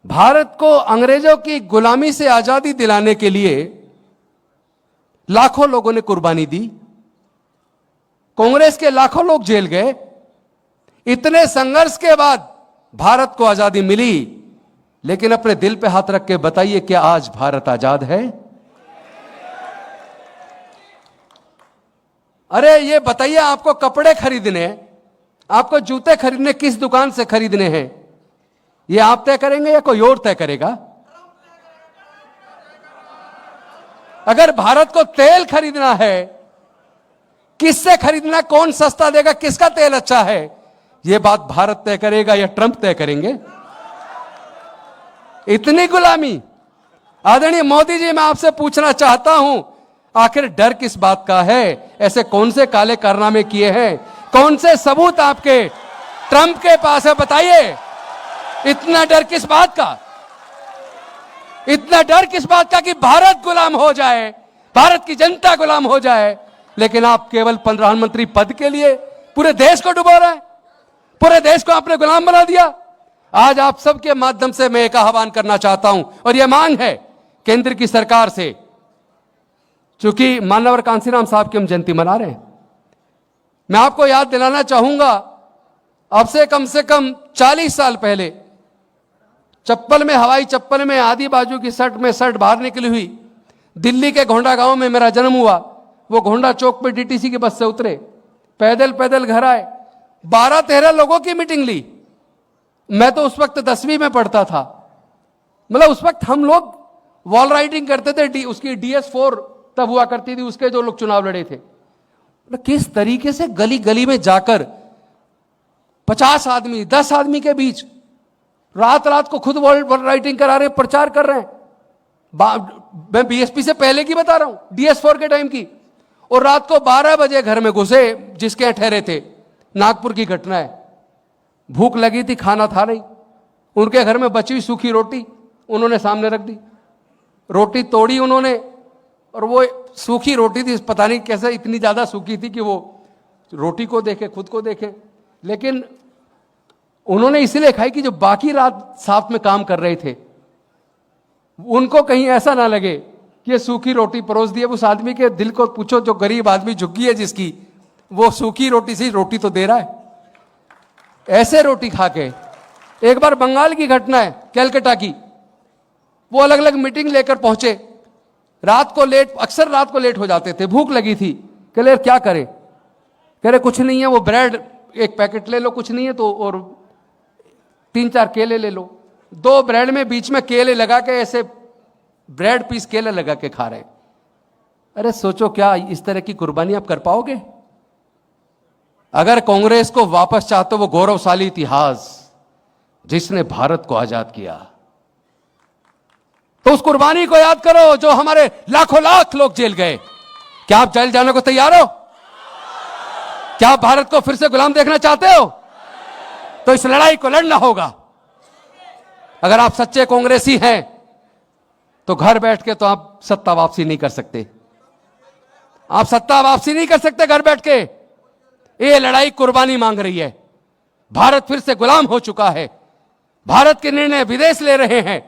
भारत को अंग्रेजों की गुलामी से आजादी दिलाने के लिए लाखों लोगों ने कुर्बानी दी, कांग्रेस के लाखों लोग जेल गए। इतने संघर्ष के बाद भारत को आजादी मिली, लेकिन अपने दिल पे हाथ रख के बताइए, क्या आज भारत आजाद है? अरे ये बताइए, आपको कपड़े खरीदने, आपको जूते खरीदने किस दुकान से खरीदने हैं? ये आप तय करेंगे या कोई और तय करेगा? अगर भारत को तेल खरीदना है, किससे खरीदना, कौन सस्ता देगा, किसका तेल अच्छा है, यह बात भारत तय करेगा या ट्रंप तय करेंगे? इतनी गुलामी। आदरणीय मोदी जी, मैं आपसे पूछना चाहता हूं, आखिर डर किस बात का है? ऐसे कौन से काले कारनामे किए हैं? कौन से सबूत आपके ट्रंप के पास है? बताइए, इतना डर किस बात का? इतना डर किस बात का कि भारत गुलाम हो जाए, भारत की जनता गुलाम हो जाए? लेकिन आप केवल प्रधानमंत्री पद के लिए पूरे देश को डुबो रहे हैं, पूरे देश को आपने गुलाम बना दिया। आज आप सबके माध्यम से मैं एक आह्वान करना चाहता हूं और यह मांग है केंद्र की सरकार से, क्योंकि मान्यवर कांशीराम साहब की हम जयंती मना रहे हैं। मैं आपको याद दिलाना चाहूंगा, अब से कम 40 साल पहले चप्पल में, हवाई चप्पल में, आधी बाजू की शर्ट में शर्ट बाहर निकली हुई, दिल्ली के घोंडा गांव में मेरा जन्म हुआ। वो घोंडा चौक पे डीटीसी की बस से उतरे, पैदल पैदल घर आए, 12-13 लोगों की मीटिंग ली। मैं तो उस वक्त 10वीं में पढ़ता था, मतलब उस वक्त हम लोग वॉल राइटिंग करते थे, उसकी DS4 तब हुआ करती थी, उसके जो लोग चुनाव लड़े थे। किस तरीके से गली गली में जाकर 50 आदमी 10 आदमी के बीच रात रात को खुद वॉल राइटिंग करा रहे, प्रचार कर रहे हैं। मैं BSP से पहले की बता रहा हूं, DS4 के टाइम की। और रात को 12 बजे घर में घुसे, जिसके यहां ठहरे थे। नागपुर की घटना है। भूख लगी थी, खाना था नहीं, उनके घर में बची हुई सूखी रोटी उन्होंने सामने रख दी। रोटी तोड़ी उन्होंने, और वो सूखी रोटी थी, पता नहीं कैसे इतनी ज्यादा सूखी थी कि वो रोटी को देखे, खुद को देखे। लेकिन उन्होंने इसलिए खाई कि जो बाकी रात साथ में काम कर रहे थे, उनको कहीं ऐसा ना लगे कि ये सूखी रोटी परोस दी है। उस आदमी के दिल को पूछो, जो गरीब आदमी झुग्गी है जिसकी, वो सूखी रोटी से रोटी तो दे रहा है। ऐसे रोटी खा के। एक बार बंगाल की घटना है, कैलकाटा की। वो अलग अलग मीटिंग लेकर पहुंचे, रात को लेट, अक्सर रात को लेट हो जाते थे, भूख लगी थी। कह रहे क्या करें? कह रहे कुछ नहीं है, वो ब्रेड एक पैकेट ले लो, कुछ नहीं है तो, और 3-4 केले ले लो। 2 ब्रेड में बीच में केले लगा के, ऐसे ब्रेड पीस केले लगा के खा रहे। अरे सोचो, क्या इस तरह की कुर्बानी आप कर पाओगे? अगर कांग्रेस को वापस चाहते हो वो गौरवशाली इतिहास जिसने भारत को आजाद किया, तो उस कुर्बानी को याद करो, जो हमारे लाखों लाख लोग जेल गए। क्या आप जेल जाने को तैयार हो? क्या आप भारत को फिर से गुलाम देखना चाहते हो? तो इस लड़ाई को लड़ना होगा। अगर आप सच्चे कांग्रेसी हैं तो घर बैठ के तो आप सत्ता वापसी नहीं कर सकते। आप सत्ता वापसी नहीं कर सकते घर बैठ के। ये लड़ाई कुर्बानी मांग रही है। भारत फिर से गुलाम हो चुका है। भारत के निर्णय विदेश ले रहे हैं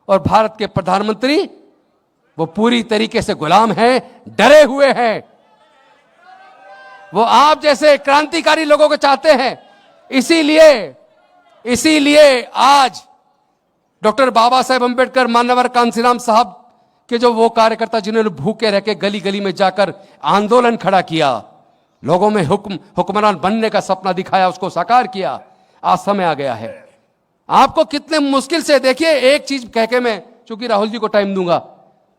और भारत के प्रधानमंत्री वो पूरी तरीके से गुलाम हैं, डरे हुए हैं। वो आप जैसे क्रांतिकारी लोगों को चाहते हैं। इसीलिए आज डॉक्टर बाबा साहेब अंबेडकर, मान्यवर कांशीराम साहब के जो वो कार्यकर्ता जिन्होंने भूखे रह के गली गली में जाकर आंदोलन खड़ा किया, लोगों में हुक्मरान बनने का सपना दिखाया, उसको साकार किया, आज समय आ गया है। आपको कितने मुश्किल से, देखिए एक चीज कह के मैं चूंकि राहुल जी को टाइम दूंगा,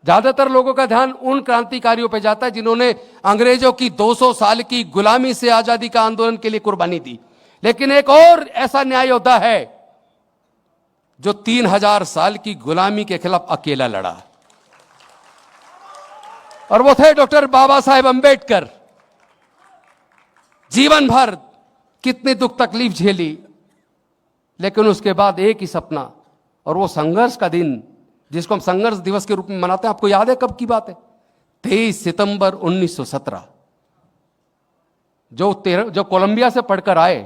ज्यादातर लोगों का ध्यान उन क्रांतिकारियों पर जाता है जिन्होंने अंग्रेजों की 200 साल की गुलामी से आजादी का आंदोलन के लिए कुर्बानी दी। लेकिन एक और ऐसा न्याय योद्धा है जो 3000 साल की गुलामी के खिलाफ अकेला लड़ा, और वो थे डॉक्टर बाबा साहेब अंबेडकर। जीवन भर कितनी दुख तकलीफ झेली, लेकिन उसके बाद एक ही सपना, और वो संघर्ष का दिन जिसको हम संघर्ष दिवस के रूप में मनाते हैं। आपको याद है कब की बात है? 23 सितंबर 1917, जो कोलंबिया से पढ़कर आए।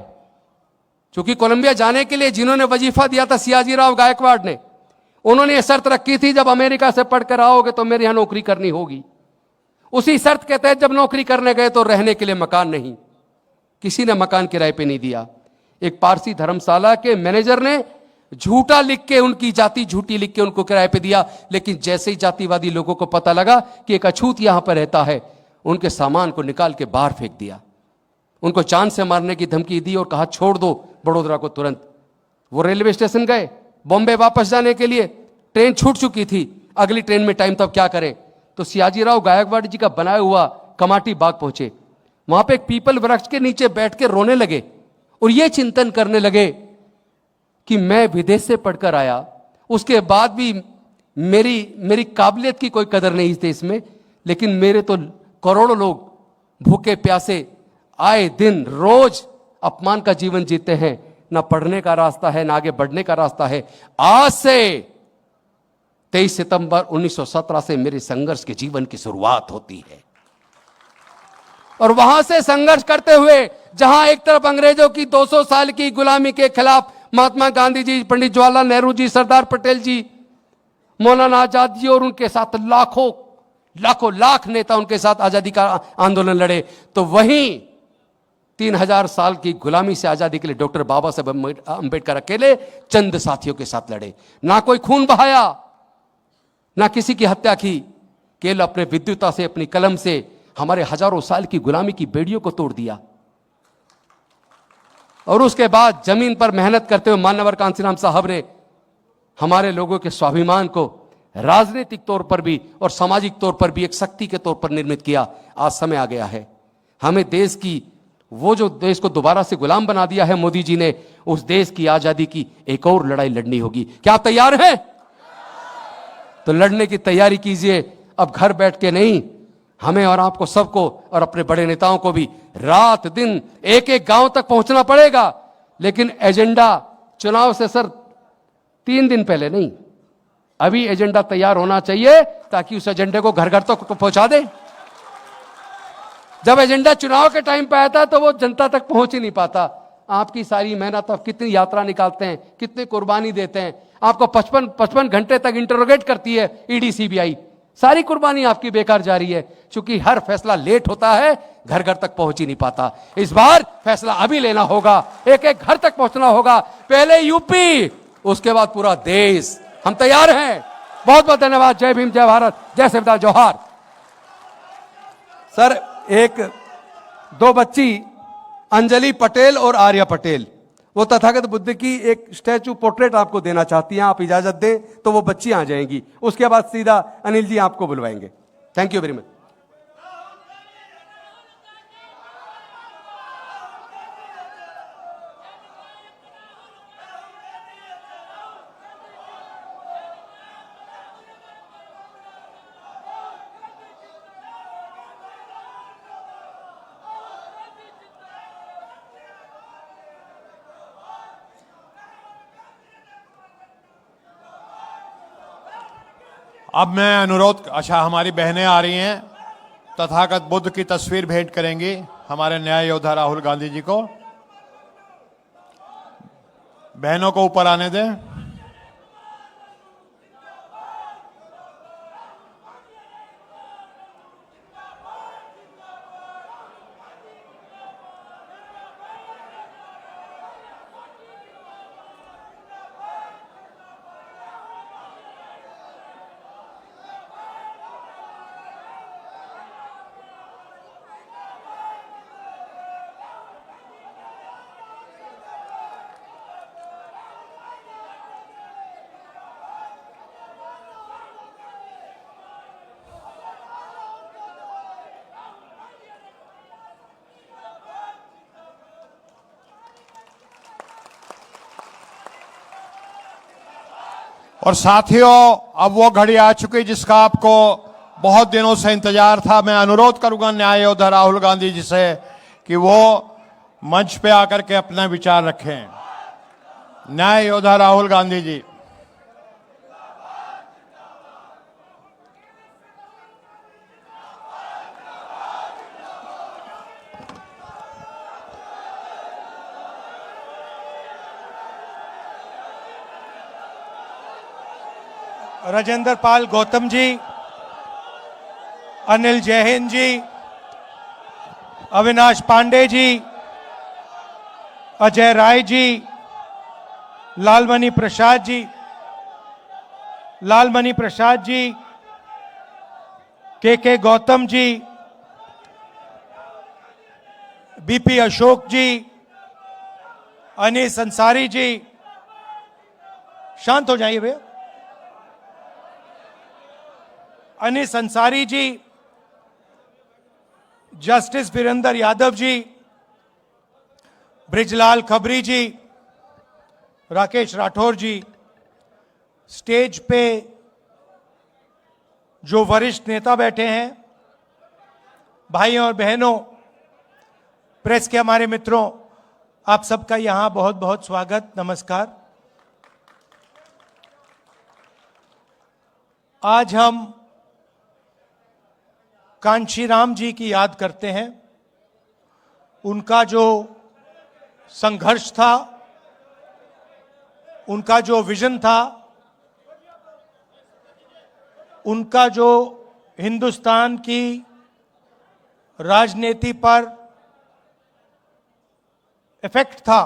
क्योंकि कोलंबिया जाने के लिए जिन्होंने वजीफा दिया था सियाजीराव गायकवाड़ ने, उन्होंने ये शर्त रखी थी जब अमेरिका से पढ़कर आओगे तो मेरे यहां नौकरी करनी होगी। उसी शर्त के तहत जब नौकरी करने गए तो रहने के लिए मकान नहीं, किसी ने मकान किराए पे नहीं दिया। एक पारसी धर्मशाला के मैनेजर ने झूठा लिख के, उनकी जाति झूठी लिख के उनको किराए पे दिया। लेकिन जैसे ही जातिवादी लोगों को पता लगा कि एक अछूत यहां पर रहता है, उनके सामान को निकाल के बाहर फेंक दिया, उनको जान से मारने की धमकी दी और कहा छोड़ दो बड़ोदरा को तुरंत। वो रेलवे स्टेशन गए बॉम्बे वापस जाने के लिए, ट्रेन छूट चुकी थी, अगली ट्रेन में टाइम, तब क्या करें? तो सियाजीराव गायकवाड़ जी का बनाया हुआ कमाटी बाग पहुंचे। वहां पे एक पीपल वृक्ष के नीचे बैठ के रोने लगे और ये चिंतन करने लगे कि मैं विदेश से पढ़कर आया, उसके बाद भी मेरी काबिलियत की कोई कदर नहीं इस देश में, लेकिन मेरे तो करोड़ों लोग भूखे प्यासे आए दिन रोज अपमान का जीवन जीते हैं। ना पढ़ने का रास्ता है, ना आगे बढ़ने का रास्ता है। आज से 23 सितंबर 1917 से मेरे संघर्ष के जीवन की शुरुआत होती है। और वहां से संघर्ष करते हुए, जहां एक तरफ अंग्रेजों की 200 साल की गुलामी के खिलाफ महात्मा गांधी जी, पंडित जवाहरलाल नेहरू जी, सरदार पटेल जी, मौलाना आजाद जी और उनके साथ लाखों लाख नेता उनके साथ आजादी का आंदोलन लड़े, तो वहीं 3000 साल की गुलामी से आजादी के लिए डॉक्टर बाबा साहेब अंबेडकर अकेले चंद साथियों के साथ लड़े। ना कोई खून बहाया, ना किसी की हत्या की, केवल अपने विद्युता से, अपनी कलम से हमारे हजारों साल की गुलामी की बेड़ियों को तोड़ दिया। और उसके बाद जमीन पर मेहनत करते हुए मान्यवर कांशीराम साहब ने हमारे लोगों के स्वाभिमान को राजनीतिक तौर पर भी और सामाजिक तौर पर भी एक शक्ति के तौर पर निर्मित किया। आज समय आ गया है, हमें देश की, वो जो देश को दोबारा से गुलाम बना दिया है मोदी जी ने, उस देश की आजादी की एक और लड़ाई लड़नी होगी। क्या आप तैयार हैं? तो लड़ने की तैयारी कीजिए, अब घर बैठ के नहीं, हमें और आपको सबको और अपने बड़े नेताओं को भी रात दिन एक एक गांव तक पहुंचना पड़ेगा। लेकिन एजेंडा चुनाव से सर 3 दिन पहले नहीं, अभी एजेंडा तैयार होना चाहिए ताकि उस एजेंडे को घर घर तक तो पहुंचा दे। जब एजेंडा चुनाव के टाइम पे आता है तो वो जनता तक पहुंच ही नहीं पाता। आपकी सारी मेहनत, आप कितनी यात्रा निकालते हैं, कितनी कुर्बानी देते हैं, आपको 55 घंटे तक इंटरोगेट करती है ईडी सीबीआई, सारी कुर्बानी आपकी बेकार जा रही है, क्योंकि हर फैसला लेट होता है, घर घर तक पहुंच ही नहीं पाता। इस बार फैसला अभी लेना होगा, एक एक घर तक पहुंचना होगा, पहले यूपी, उसके बाद पूरा देश। हम तैयार हैं। बहुत बहुत धन्यवाद। जय भीम, जय भारत, जय संविधान, जोहार। सर, दो बच्ची अंजलि पटेल और आर्या पटेल, वो तथागत बुद्ध की एक स्टैचू पोर्ट्रेट आपको देना चाहती हैं। आप इजाजत दें तो वो बच्ची आ जाएंगी, उसके बाद सीधा अनिल जी आपको बुलवाएंगे। Thank you very much. अब मैं अनुरोध, अच्छा हमारी बहनें आ रही हैं, तथागत बुद्ध की तस्वीर भेंट करेंगी हमारे न्याय योद्धा राहुल गांधी जी को। बहनों को ऊपर आने दें। और साथियों, अब वो घड़ी आ चुकी जिसका आपको बहुत दिनों से इंतजार था। मैं अनुरोध करूंगा न्याय योद्धा राहुल गांधी जी से कि वो मंच पे आकर के अपना विचार रखें। न्याय योद्धा राहुल गांधी जी। राजेंद्र पाल गौतम जी, अनिल जैन जी, अविनाश पांडे जी, अजय राय जी, लालमणि प्रसाद जी, के गौतम जी, बीपी अशोक जी, अनीस अंसारी जी। शांत हो जाइए भैया। अनीस अंसारी जी, जस्टिस वीरेंद्र यादव जी, ब्रिजलाल खबरी जी, राकेश राठौर जी। स्टेज पे जो वरिष्ठ नेता बैठे हैं, भाइयों और बहनों, प्रेस के हमारे मित्रों, आप सबका यहां बहुत बहुत स्वागत, नमस्कार। आज हम कांशीराम जी की याद करते हैं। उनका जो संघर्ष था, उनका जो विजन था, उनका जो हिंदुस्तान की राजनीति पर इफेक्ट था,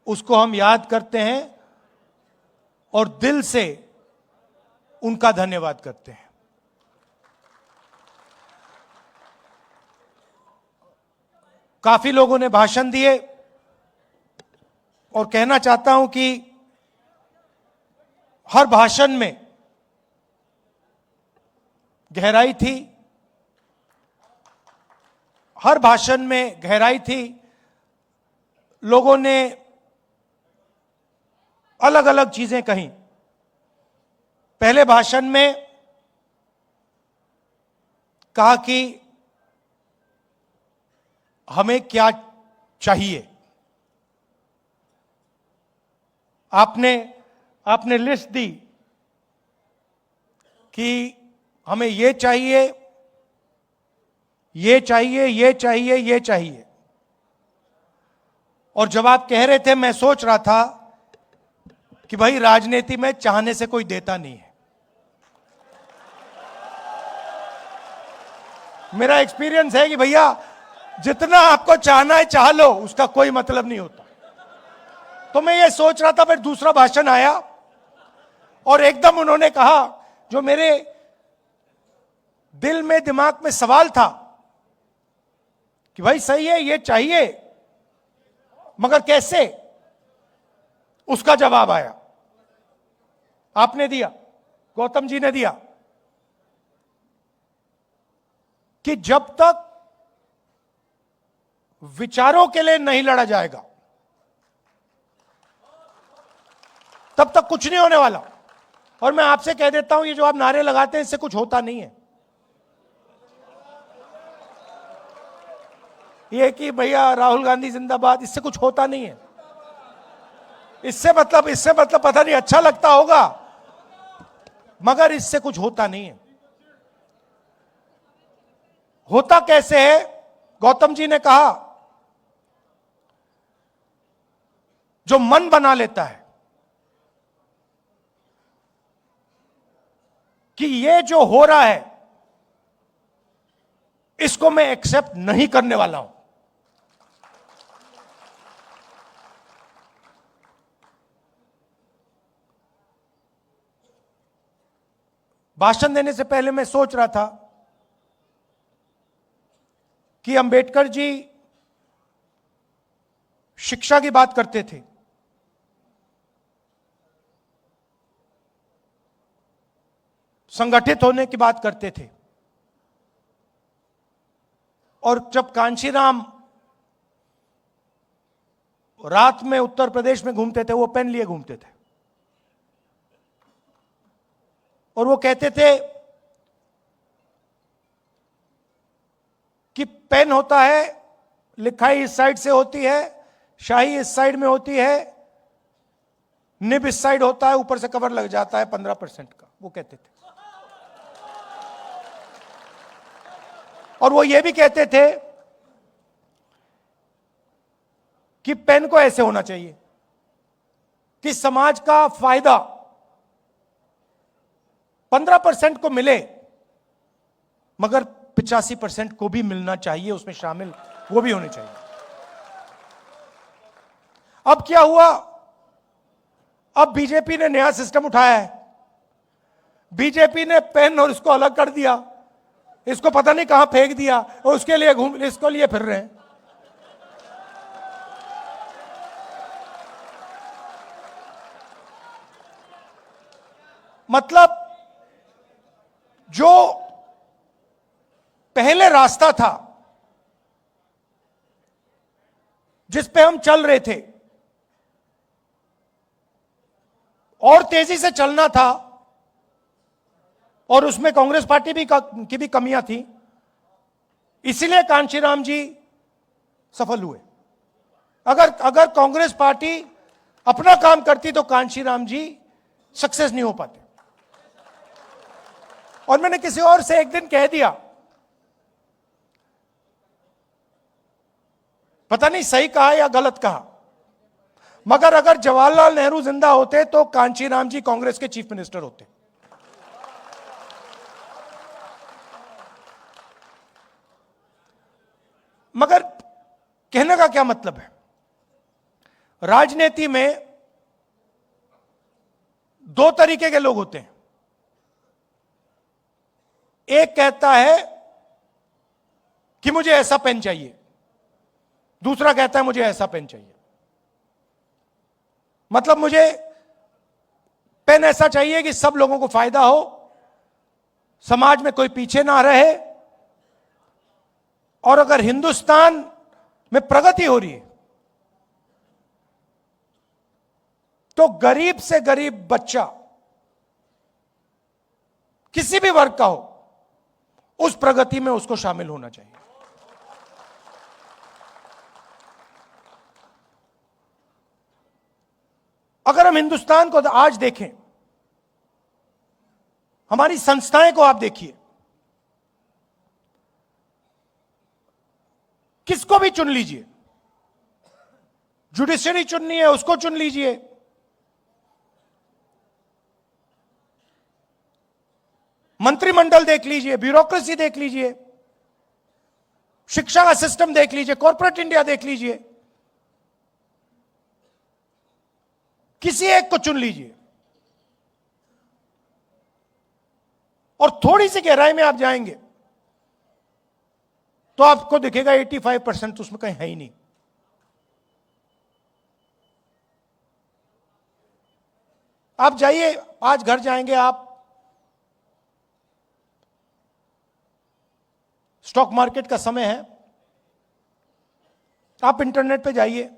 उसको हम याद करते हैं और दिल से उनका धन्यवाद करते हैं। काफी लोगों ने भाषण दिए और कहना चाहता हूं कि हर भाषण में गहराई थी, हर भाषण में गहराई थी। लोगों ने अलग अलग चीजें कही। पहले भाषण में कहा कि हमें क्या चाहिए। आपने लिस्ट दी कि हमें ये चाहिए, ये चाहिए, ये चाहिए, ये चाहिए। और जब आप कह रहे थे, मैं सोच रहा था कि भाई राजनीति में चाहने से कोई देता नहीं है। मेरा एक्सपीरियंस है कि भैया जितना आपको चाहना है चाह लो, उसका कोई मतलब नहीं होता। तो मैं ये सोच रहा था, फिर दूसरा भाषण आया और एकदम उन्होंने कहा जो मेरे दिल में, दिमाग में सवाल था कि भाई सही है, ये चाहिए, मगर कैसे? उसका जवाब आया, आपने दिया, गौतम जी ने दिया कि जब तक विचारों के लिए नहीं लड़ा जाएगा तब तक कुछ नहीं होने वाला। और मैं आपसे कह देता हूं, ये जो आप नारे लगाते हैं, इससे कुछ होता नहीं है। ये कि भैया राहुल गांधी जिंदाबाद, इससे कुछ होता नहीं है। इससे मतलब पता नहीं अच्छा लगता होगा, मगर इससे कुछ होता नहीं है। होता कैसे है? गौतम जी ने कहा, जो मन बना लेता है कि ये जो हो रहा है इसको मैं एक्सेप्ट नहीं करने वाला हूं, भाषण देने से पहले मैं सोच रहा था कि अंबेडकर जी शिक्षा की बात करते थे, संगठित होने की बात करते थे, और जब कांशीराम रात में उत्तर प्रदेश में घूमते थे, वो पेन लिए घूमते थे और वो कहते थे कि पेन होता है, लिखाई इस साइड से होती है, शाही इस साइड में होती है, निब इस साइड होता है, ऊपर से कवर लग जाता है 15% का, वो कहते थे। और वो ये भी कहते थे कि पेन को ऐसे होना चाहिए कि समाज का फायदा 15% को मिले मगर 85% को भी मिलना चाहिए, उसमें शामिल वो भी होने चाहिए। अब क्या हुआ? अब बीजेपी ने नया सिस्टम उठाया है। बीजेपी ने पेन और इसको अलग कर दिया, इसको पता नहीं कहां फेंक दिया और उसके लिए इसको लिए फिर रहे हैं। मतलब जो पहले रास्ता था जिस पे हम चल रहे थे और तेजी से चलना था, और उसमें कांग्रेस पार्टी की भी कमियां थी, इसीलिए कांशीराम जी सफल हुए। अगर कांग्रेस पार्टी अपना काम करती तो कांशीराम जी सक्सेस नहीं हो पाते। और मैंने किसी और से एक दिन कह दिया, पता नहीं सही कहा या गलत कहा, मगर अगर जवाहरलाल नेहरू जिंदा होते तो कांशीराम जी कांग्रेस के चीफ मिनिस्टर होते। मगर कहने का क्या मतलब है? राजनीति में दो तरीके के लोग होते हैं। एक कहता है कि मुझे ऐसा पेन चाहिए, दूसरा कहता है मुझे ऐसा पेन चाहिए। मतलब मुझे पेन ऐसा चाहिए कि सब लोगों को फायदा हो, समाज में कोई पीछे ना रहे, और अगर हिंदुस्तान में प्रगति हो रही है तो गरीब से गरीब बच्चा किसी भी वर्ग का हो, उस प्रगति में उसको शामिल होना चाहिए। अगर हम हिंदुस्तान को आज देखें, हमारी संस्थाएं को आप देखिए, किसको भी चुन लीजिए, जुडिशरी चुननी है उसको चुन लीजिए, मंत्रिमंडल देख लीजिए, ब्यूरोक्रेसी देख लीजिए, शिक्षा का सिस्टम देख लीजिए, कॉर्पोरेट इंडिया देख लीजिए, किसी एक को चुन लीजिए और थोड़ी सी गहराई में आप जाएंगे तो आपको दिखेगा 85% उसमें कहीं है ही नहीं। आप जाइए, आज घर जाएंगे आप, स्टॉक मार्केट का समय है, आप इंटरनेट पे जाइए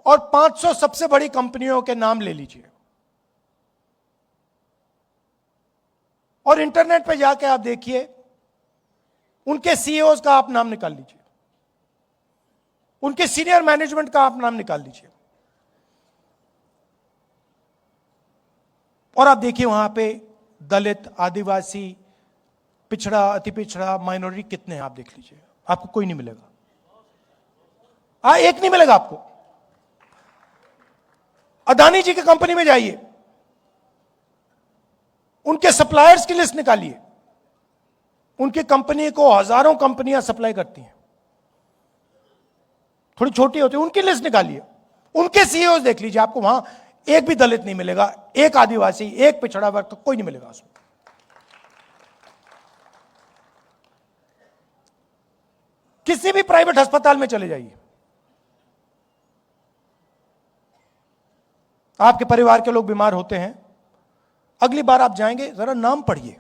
और 500 सबसे बड़ी कंपनियों के नाम ले लीजिए और इंटरनेट पे जाके आप देखिए, उनके सीईओज का आप नाम निकाल लीजिए, उनके सीनियर मैनेजमेंट का आप नाम निकाल लीजिए और आप देखिए वहां पे दलित, आदिवासी, पिछड़ा, अति पिछड़ा, माइनॉरिटी कितने हैं आप देख लीजिए, आपको कोई नहीं मिलेगा। एक नहीं मिलेगा आपको। अदानी जी की कंपनी में जाइए, उनके सप्लायर्स की लिस्ट निकालिए। उनकी कंपनी को हजारों कंपनियां सप्लाई करती हैं, थोड़ी छोटी होती है, उनकी लिस्ट निकालिए। उनके सीईओ देख लीजिए, आपको वहां एक भी दलित नहीं मिलेगा, एक आदिवासी, एक पिछड़ा वर्ग, तो कोई नहीं मिलेगा उसमें। किसी भी प्राइवेट अस्पताल में चले जाइए, आपके परिवार के लोग बीमार होते हैं, अगली बार आप जाएंगे जरा नाम पढ़िए।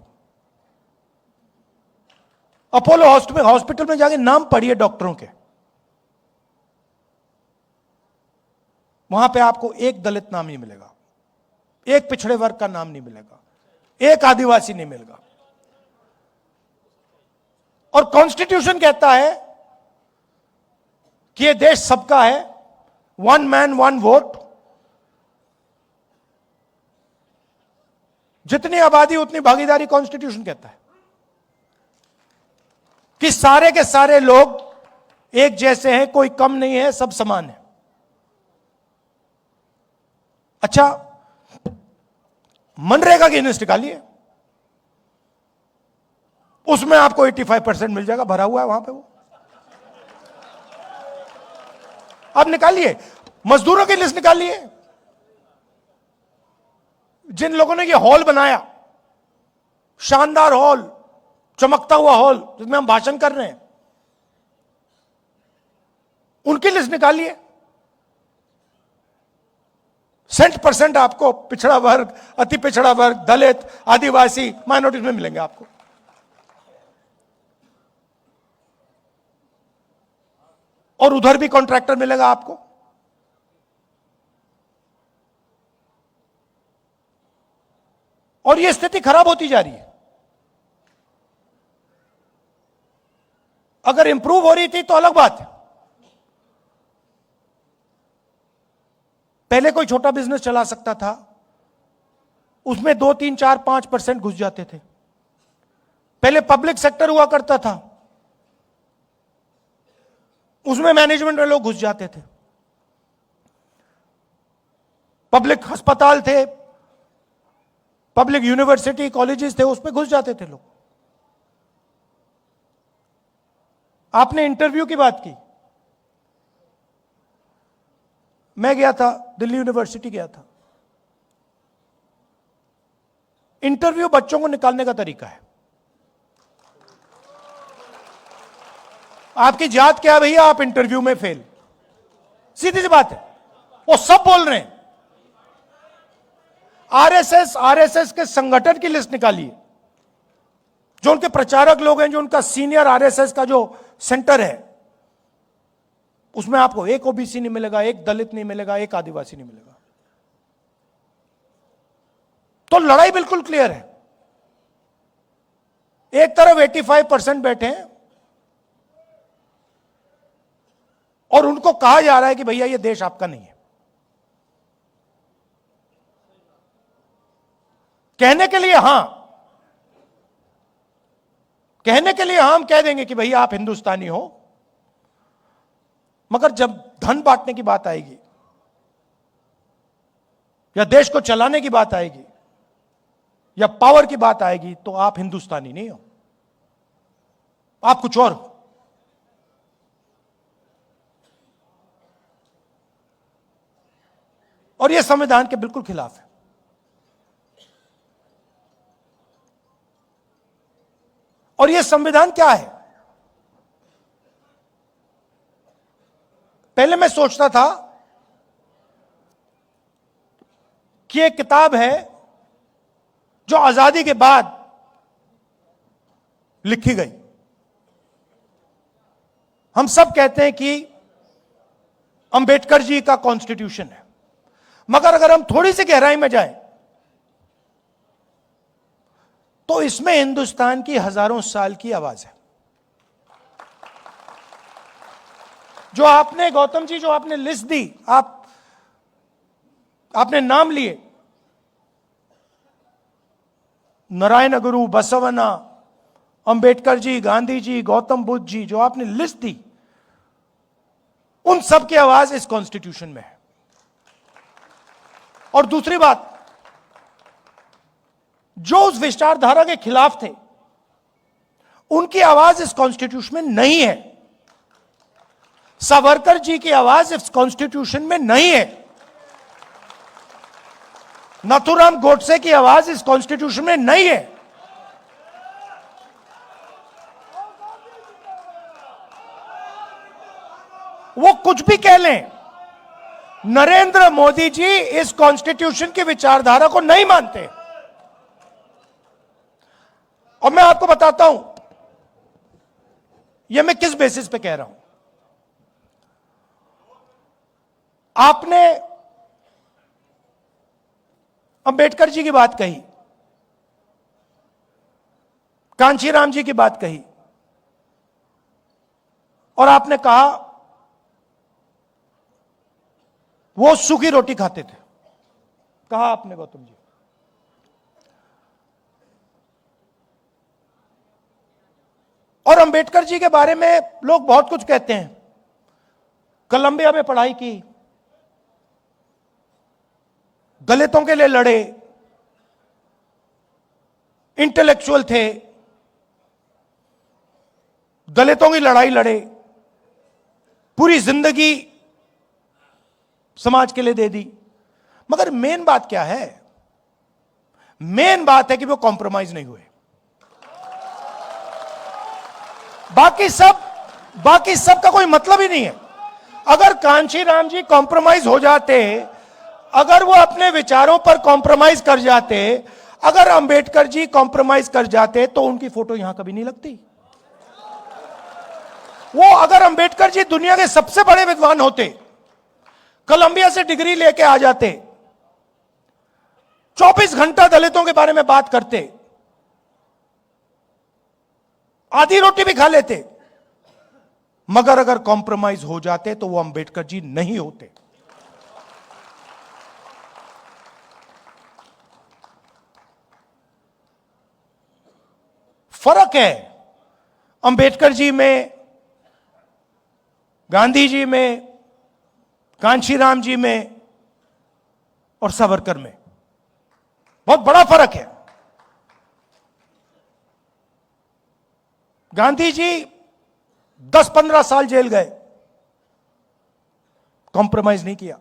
अपोलो हॉस्पिटल में जाके नाम पढ़िए डॉक्टरों के, वहां पे आपको एक दलित नाम नहीं मिलेगा, एक पिछड़े वर्ग का नाम नहीं मिलेगा, एक आदिवासी नहीं मिलेगा। और कॉन्स्टिट्यूशन कहता है कि यह देश सबका है, वन मैन वन वोट। जितनी आबादी उतनी भागीदारी, कॉन्स्टिट्यूशन कहता है कि सारे के सारे लोग एक जैसे हैं, कोई कम नहीं है, सब समान है। अच्छा, मनरेगा की लिस्ट निकालिए, उसमें आपको 85% मिल जाएगा, भरा हुआ है वहां पे वो। आप निकालिए, मजदूरों की लिस्ट निकालिए। जिन लोगों ने ये हॉल बनाया, शानदार हॉल, चमकता हुआ हॉल जिसमें हम भाषण कर रहे हैं, उनकी लिस्ट निकालिए। 60% आपको पिछड़ा वर्ग, अति पिछड़ा वर्ग, दलित, आदिवासी, माइनॉरिटी में मिलेंगे आपको। और उधर भी कॉन्ट्रैक्टर मिलेगा आपको। और यह स्थिति खराब होती जा रही है। अगर इंप्रूव हो रही थी तो अलग बात है। पहले कोई छोटा बिजनेस चला सकता था, उसमें 2, 3, 4, 5% घुस जाते थे। पहले पब्लिक सेक्टर हुआ करता था, उसमें मैनेजमेंट में लोग घुस जाते थे। पब्लिक अस्पताल थे, पब्लिक यूनिवर्सिटी, कॉलेजेस थे, उसमें घुस जाते थे लोग। आपने इंटरव्यू की बात की, मैं गया था, दिल्ली यूनिवर्सिटी गया था। इंटरव्यू बच्चों को निकालने का तरीका है। आपकी जात क्या है भैया, आप इंटरव्यू में फेल, सीधी सी बात है। वो सब बोल रहे हैं। आरएसएस के संगठन की लिस्ट निकालिए, जो उनके प्रचारक लोग हैं, जो उनका सीनियर आरएसएस का जो सेंटर है, उसमें आपको एक ओबीसी नहीं मिलेगा, एक दलित नहीं मिलेगा, एक आदिवासी नहीं मिलेगा। तो लड़ाई बिल्कुल क्लियर है। एक तरफ 85% बैठे हैं और उनको कहा जा रहा है कि भैया ये देश आपका नहीं है। कहने के लिए हां, कहने के लिए हम कह देंगे कि भैया आप हिंदुस्तानी हो, मगर जब धन बांटने की बात आएगी या देश को चलाने की बात आएगी या पावर की बात आएगी, तो आप हिंदुस्तानी नहीं हो, आप कुछ और हो। और यह संविधान के बिल्कुल खिलाफ है। और यह संविधान क्या है? पहले मैं सोचता था कि एक किताब है जो आजादी के बाद लिखी गई। हम सब कहते हैं कि अंबेडकर जी का कॉन्स्टिट्यूशन है, मगर अगर हम थोड़ी सी गहराई में जाएं तो इसमें हिंदुस्तान की हजारों साल की आवाज है। जो आपने, गौतम जी, जो आपने लिस्ट दी, आपने नाम लिए, नारायण गुरु, बसवन्ना, अंबेडकर जी, गांधी जी, गौतम बुद्ध जी, जो आपने लिस्ट दी, उन सब की आवाज इस कॉन्स्टिट्यूशन में है। और दूसरी बात, जो उस विचारधारा के खिलाफ थे उनकी आवाज इस कॉन्स्टिट्यूशन में नहीं है। सावरकर जी की आवाज इस कॉन्स्टिट्यूशन में नहीं है। नाथूराम गोडसे की आवाज इस कॉन्स्टिट्यूशन में नहीं है। वो कुछ भी कह लें, नरेंद्र मोदी जी इस कॉन्स्टिट्यूशन की विचारधारा को नहीं मानते। और मैं आपको बताता हूं यह मैं किस बेसिस पे कह रहा हूं। आपने अंबेडकर जी की बात कही, कांशीराम जी की बात कही, और आपने कहा वो सूखी रोटी खाते थे, कहा आपने गौतम जी। और अंबेडकर जी के बारे में लोग बहुत कुछ कहते हैं। कोलंबिया में पढ़ाई की, दलितों के लिए लड़े, इंटेलेक्चुअल थे, दलितों की लड़ाई लड़े, पूरी जिंदगी समाज के लिए दे दी। मगर मेन बात क्या है? मेन बात है कि वो कॉम्प्रोमाइज नहीं हुए। बाकी सब का कोई मतलब ही नहीं है। अगर कांशीराम जी कॉम्प्रोमाइज हो जाते, अगर वो अपने विचारों पर कॉम्प्रोमाइज कर जाते, अगर अंबेडकर जी कॉम्प्रोमाइज कर जाते, तो उनकी फोटो यहां कभी नहीं लगती। वो अगर अंबेडकर जी दुनिया के सबसे बड़े विद्वान होते, कोलंबिया से डिग्री लेके आ जाते, 24 घंटा दलितों के बारे में बात करते, आधी रोटी भी खा लेते, मगर अगर कॉम्प्रोमाइज हो जाते तो वो अंबेडकर जी नहीं होते। फर्क है अंबेडकर जी में, गांधी जी में, कांशीराम जी में और सावरकर में। बहुत बड़ा फर्क है। गांधी जी 10-15 साल जेल गए, कॉम्प्रोमाइज नहीं किया।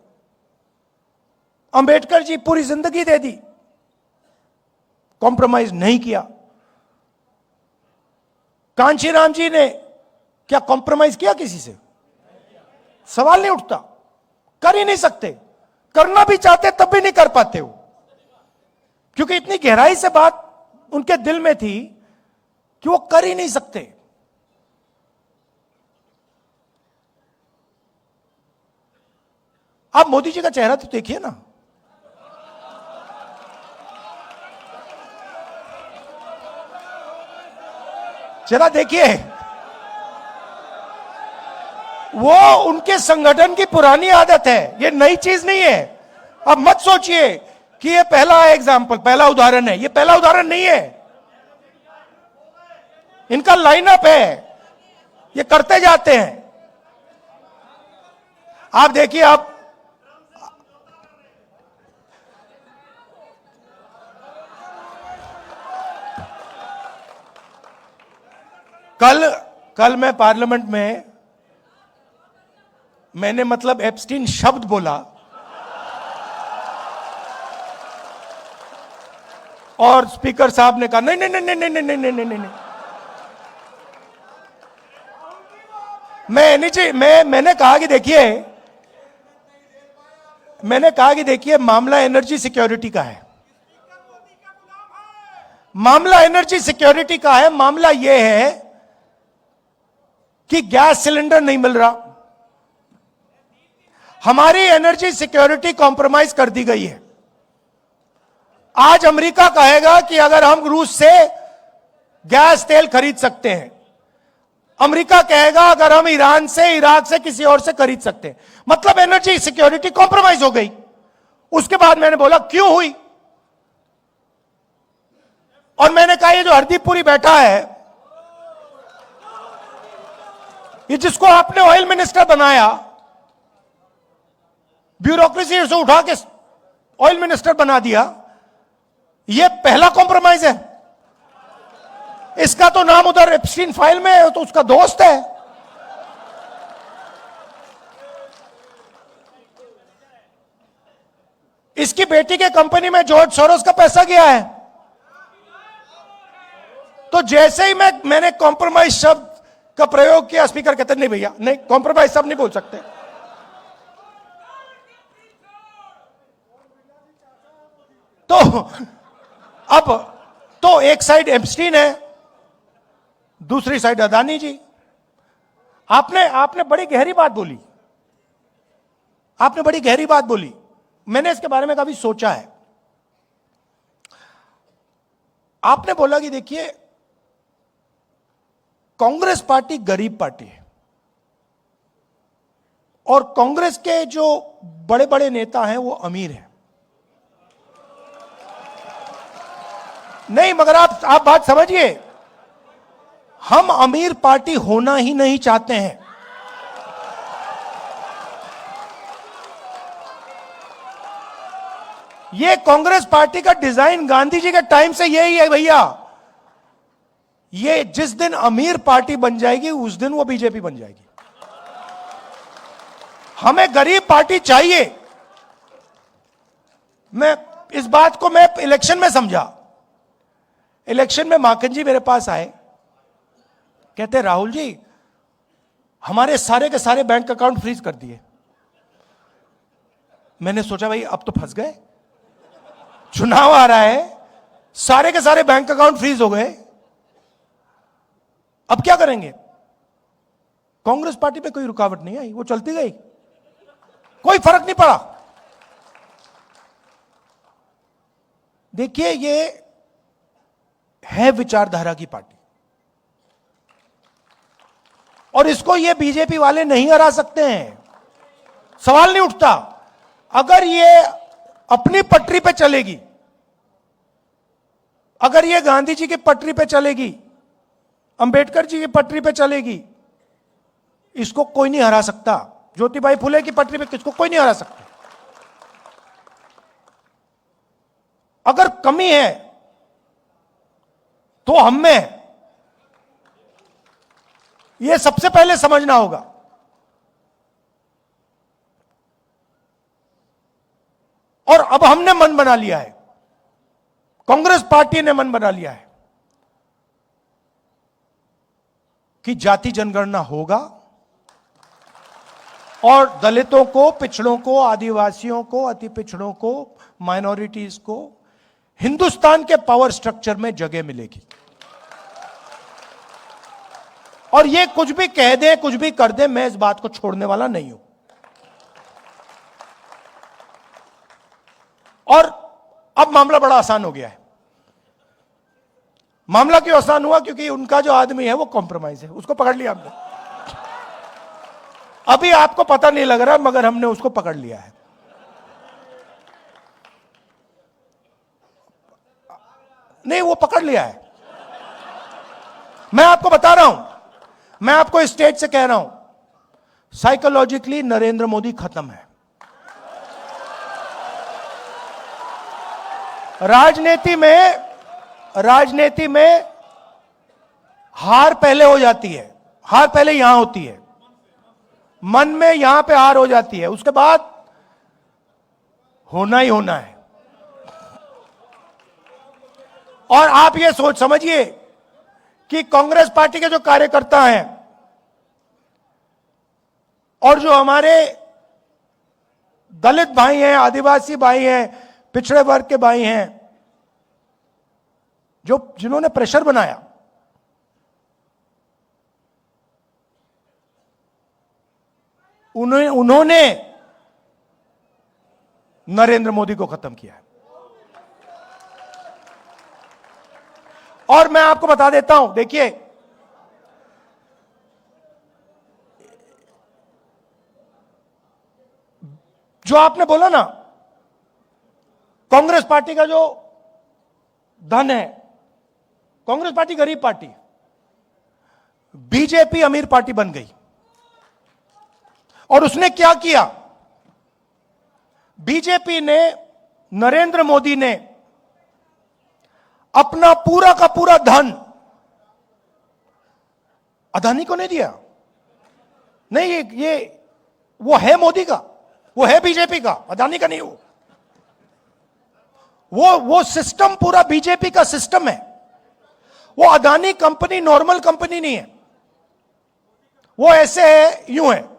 अंबेडकर जी पूरी जिंदगी दे दी, कॉम्प्रोमाइज नहीं किया। कांशीराम जी ने क्या कॉम्प्रोमाइज किया किसी से? सवाल नहीं उठता, कर ही नहीं सकते। करना भी चाहते तब भी नहीं कर पाते हो, क्योंकि इतनी गहराई से बात उनके दिल में थी कि वो कर ही नहीं सकते। आप मोदी जी का चेहरा तो देखिए ना, चेहरा देखिए। वो उनके संगठन की पुरानी आदत है, ये नई चीज नहीं है। अब मत सोचिए कि ये पहला एग्जाम्पल, पहला उदाहरण है। ये पहला उदाहरण नहीं है, इनका लाइनअप है, ये करते जाते हैं। आप देखिए, आप कल मैं पार्लियामेंट में मैंने मतलब एप्स्टीन शब्द बोला और स्पीकर साहब ने कहा नहीं नहीं नहीं नहीं नहीं नहीं नहीं नहीं नहीं। मैंने कहा कि देखिए मामला एनर्जी सिक्योरिटी का है। मामला एनर्जी सिक्योरिटी का है। मामला यह है कि गैस सिलेंडर नहीं मिल रहा, हमारी एनर्जी सिक्योरिटी कॉम्प्रोमाइज कर दी गई है। आज अमेरिका कहेगा कि अगर हम रूस से गैस तेल खरीद सकते हैं, अमेरिका कहेगा अगर हम ईरान से, इराक से, किसी और से खरीद सकते हैं, मतलब एनर्जी सिक्योरिटी कॉम्प्रोमाइज हो गई। उसके बाद मैंने बोला क्यों हुई? और मैंने कहा ये जो हरदीपपुरी बैठा है, ये जिसको आपने ऑयल मिनिस्टर बनाया, ब्यूरोक्रेसी से उठा के ऑयल मिनिस्टर बना दिया, ये पहला कॉम्प्रोमाइज है। इसका तो नाम उधर एप्स्टीन फाइल में है, तो उसका दोस्त है। इसकी बेटी के कंपनी में जॉर्ज सोरोस का पैसा गया है। तो जैसे ही मैंने कॉम्प्रोमाइज शब्द का प्रयोग किया, स्पीकर कहते नहीं भैया, नहीं, कॉम्प्रोमाइज शब्द नहीं बोल सकते। तो अब तो एक साइड एप्स्टीन है, दूसरी साइड अदानी जी। आपने बड़ी गहरी बात बोली, आपने बड़ी गहरी बात बोली। मैंने इसके बारे में काफी सोचा है। आपने बोला कि देखिए, कांग्रेस पार्टी गरीब पार्टी है और कांग्रेस के जो बड़े बड़े नेता हैं वो अमीर हैं। नहीं, मगर आप बात समझिए, हम अमीर पार्टी होना ही नहीं चाहते हैं। ये कांग्रेस पार्टी का डिजाइन गांधी जी के टाइम से यही है भैया। ये जिस दिन अमीर पार्टी बन जाएगी उस दिन वो बीजेपी बन जाएगी। हमें गरीब पार्टी चाहिए। मैं इस बात को मैं इलेक्शन में समझा। इलेक्शन में माखन जी मेरे पास आए, कहते राहुल जी हमारे सारे के सारे बैंक अकाउंट फ्रीज कर दिए। मैंने सोचा भाई अब तो फंस गए, चुनाव आ रहा है, सारे के सारे बैंक अकाउंट फ्रीज हो गए, अब क्या करेंगे। कांग्रेस पार्टी पे कोई रुकावट नहीं आई, वो चलती गई, कोई फर्क नहीं पड़ा। देखिए, ये है विचारधारा की पार्टी और इसको ये बीजेपी वाले नहीं हरा सकते हैं। सवाल नहीं उठता। अगर ये अपनी पटरी पे चलेगी, अगर ये गांधी जी की पटरी पे चलेगी, अंबेडकर जी की पटरी पे चलेगी, इसको कोई नहीं हरा सकता। ज्योतिबाई फुले की पटरी पे किसको कोई नहीं हरा सकता। अगर कमी है तो हम में, यह सबसे पहले समझना होगा। और अब हमने मन बना लिया है, कांग्रेस पार्टी ने मन बना लिया है कि जाति जनगणना होगा और दलितों को, पिछड़ों को, आदिवासियों को, अति पिछड़ों को, माइनॉरिटीज को हिंदुस्तान के पावर स्ट्रक्चर में जगह मिलेगी। और ये कुछ भी कह दे, कुछ भी कर दे, मैं इस बात को छोड़ने वाला नहीं हूं। और अब मामला बड़ा आसान हो गया है। मामला क्यों आसान हुआ? क्योंकि उनका जो आदमी है वो कॉम्प्रोमाइज है, उसको पकड़ लिया हमने। अभी आपको पता नहीं लग रहा, मगर हमने उसको पकड़ लिया है। नहीं, वो पकड़ लिया है। मैं आपको बता रहा हूं, मैं आपको इस स्टेज से कह रहा हूं, साइकोलॉजिकली नरेंद्र मोदी खत्म है। राजनीति में हार पहले हो जाती है, हार पहले यहां होती है, मन में यहां पे हार हो जाती है, उसके बाद होना ही होना है। और आप ये सोच समझिए कि कांग्रेस पार्टी के जो कार्यकर्ता हैं और जो हमारे दलित भाई हैं, आदिवासी भाई हैं, पिछड़े वर्ग के भाई हैं, जिन्होंने प्रेशर बनाया, उन्होंने नरेंद्र मोदी को खत्म किया है। और मैं आपको बता देता हूं, देखिए, जो आपने बोला ना, कांग्रेस पार्टी का जो धन है कांग्रेस पार्टी गरीब पार्टी, बीजेपी अमीर पार्टी बन गई। और उसने क्या किया? बीजेपी ने, नरेंद्र मोदी ने अपना पूरा का पूरा धन अदानी को नहीं दिया। नहीं, ये वो है मोदी का, वो है बीजेपी का, अदानी का नहीं। वो सिस्टम पूरा बीजेपी का सिस्टम है। वो अदानी कंपनी नॉर्मल कंपनी नहीं है, वो ऐसे है, यूं है।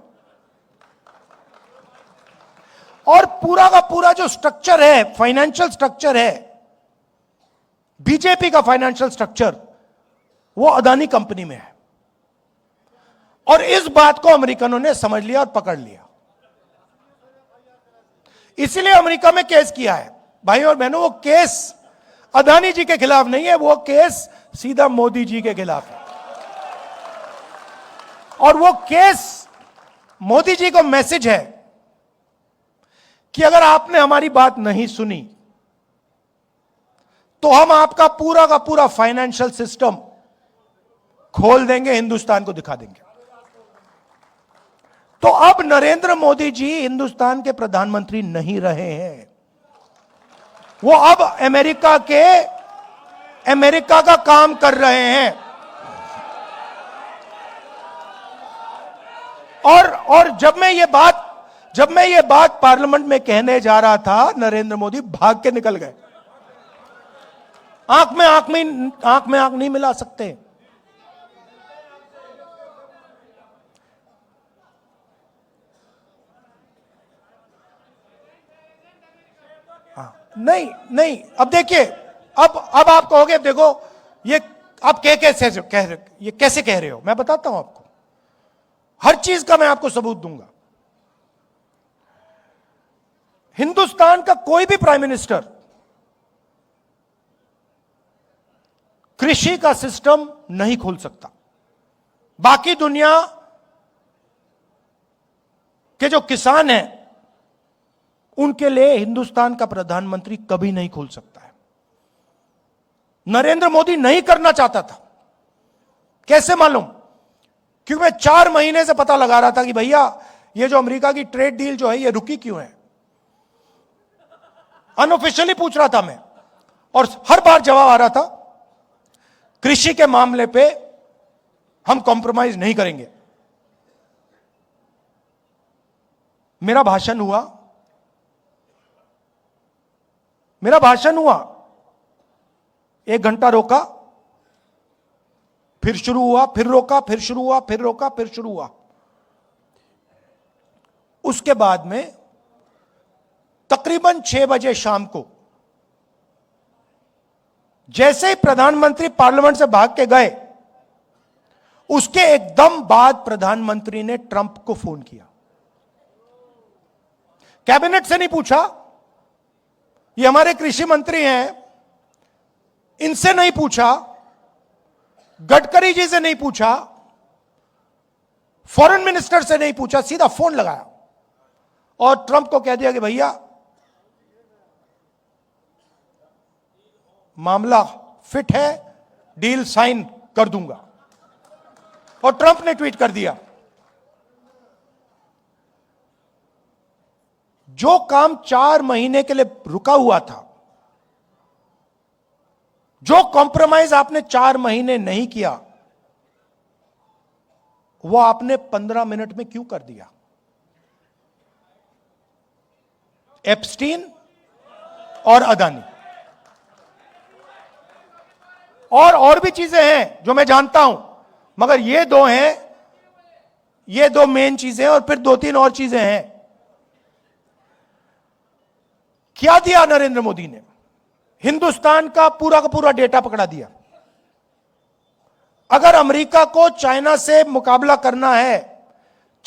और पूरा का पूरा जो स्ट्रक्चर है, फाइनेंशियल स्ट्रक्चर है, बीजेपी का फाइनेंशियल स्ट्रक्चर, वो अदानी कंपनी में है। और इस बात को अमेरिकनों ने समझ लिया और पकड़ लिया। इसलिए अमेरिका में केस किया है। भाई और बहनों, वो केस अदानी जी के खिलाफ नहीं है, वो केस सीधा मोदी जी के खिलाफ है। और वो केस मोदी जी को मैसेज है कि अगर आपने हमारी बात नहीं सुनी तो हम आपका पूरा का पूरा फाइनेंशियल सिस्टम खोल देंगे, हिंदुस्तान को दिखा देंगे। तो अब नरेंद्र मोदी जी हिंदुस्तान के प्रधानमंत्री नहीं रहे हैं, वो अब अमेरिका का काम कर रहे हैं। और जब मैं ये बात पार्लियामेंट में कहने जा रहा था, नरेंद्र मोदी भाग के निकल गए। आंख में आंख नहीं मिला सकते। नहीं, अब देखिए, अब आप कहोगे, देखो ये आप कैसे कह रहे हो? मैं बताता हूं आपको, हर चीज का मैं आपको सबूत दूंगा। हिंदुस्तान का कोई भी प्राइम मिनिस्टर कृषि का सिस्टम नहीं खोल सकता। बाकी दुनिया के जो किसान हैं, उनके लिए हिंदुस्तान का प्रधानमंत्री कभी नहीं खोल सकता है। नरेंद्र मोदी नहीं करना चाहता था। कैसे मालूम? क्योंकि मैं 4 महीने से पता लगा रहा था कि भैया ये जो अमेरिका की ट्रेड डील जो है, ये रुकी क्यों है। अनऑफिशियली पूछ रहा था मैं, और हर बार जवाब आ रहा था, कृषि के मामले पे हम कॉम्प्रोमाइज नहीं करेंगे। मेरा भाषण हुआ, 1 घंटा रोका, फिर शुरू हुआ, फिर रोका, फिर शुरू हुआ, फिर रोका, फिर शुरू हुआ। उसके बाद में तकरीबन 6 बजे शाम को जैसे ही प्रधानमंत्री पार्लियामेंट से भाग के गए, उसके एकदम बाद प्रधानमंत्री ने ट्रंप को फोन किया। कैबिनेट से नहीं पूछा, ये हमारे कृषि मंत्री हैं, इनसे नहीं पूछा, गडकरी जी से नहीं पूछा, फॉरेन मिनिस्टर से नहीं पूछा, सीधा फोन लगाया और ट्रंप को कह दिया कि भैया मामला फिट है, डील साइन कर दूंगा। और ट्रंप ने ट्वीट कर दिया, जो काम 4 महीने के लिए रुका हुआ था, जो कॉम्प्रोमाइज आपने 4 महीने नहीं किया, वो आपने 15 मिनट में क्यों कर दिया? एप्स्टीन और अदानी और भी चीजें हैं जो मैं जानता हूं, मगर ये 2 हैं, ये 2 मेन चीजें हैं, और फिर 2-3 और चीजें हैं। क्या दिया नरेंद्र मोदी ने? हिंदुस्तान का पूरा डेटा पकड़ा दिया। अगर अमेरिका को चाइना से मुकाबला करना है,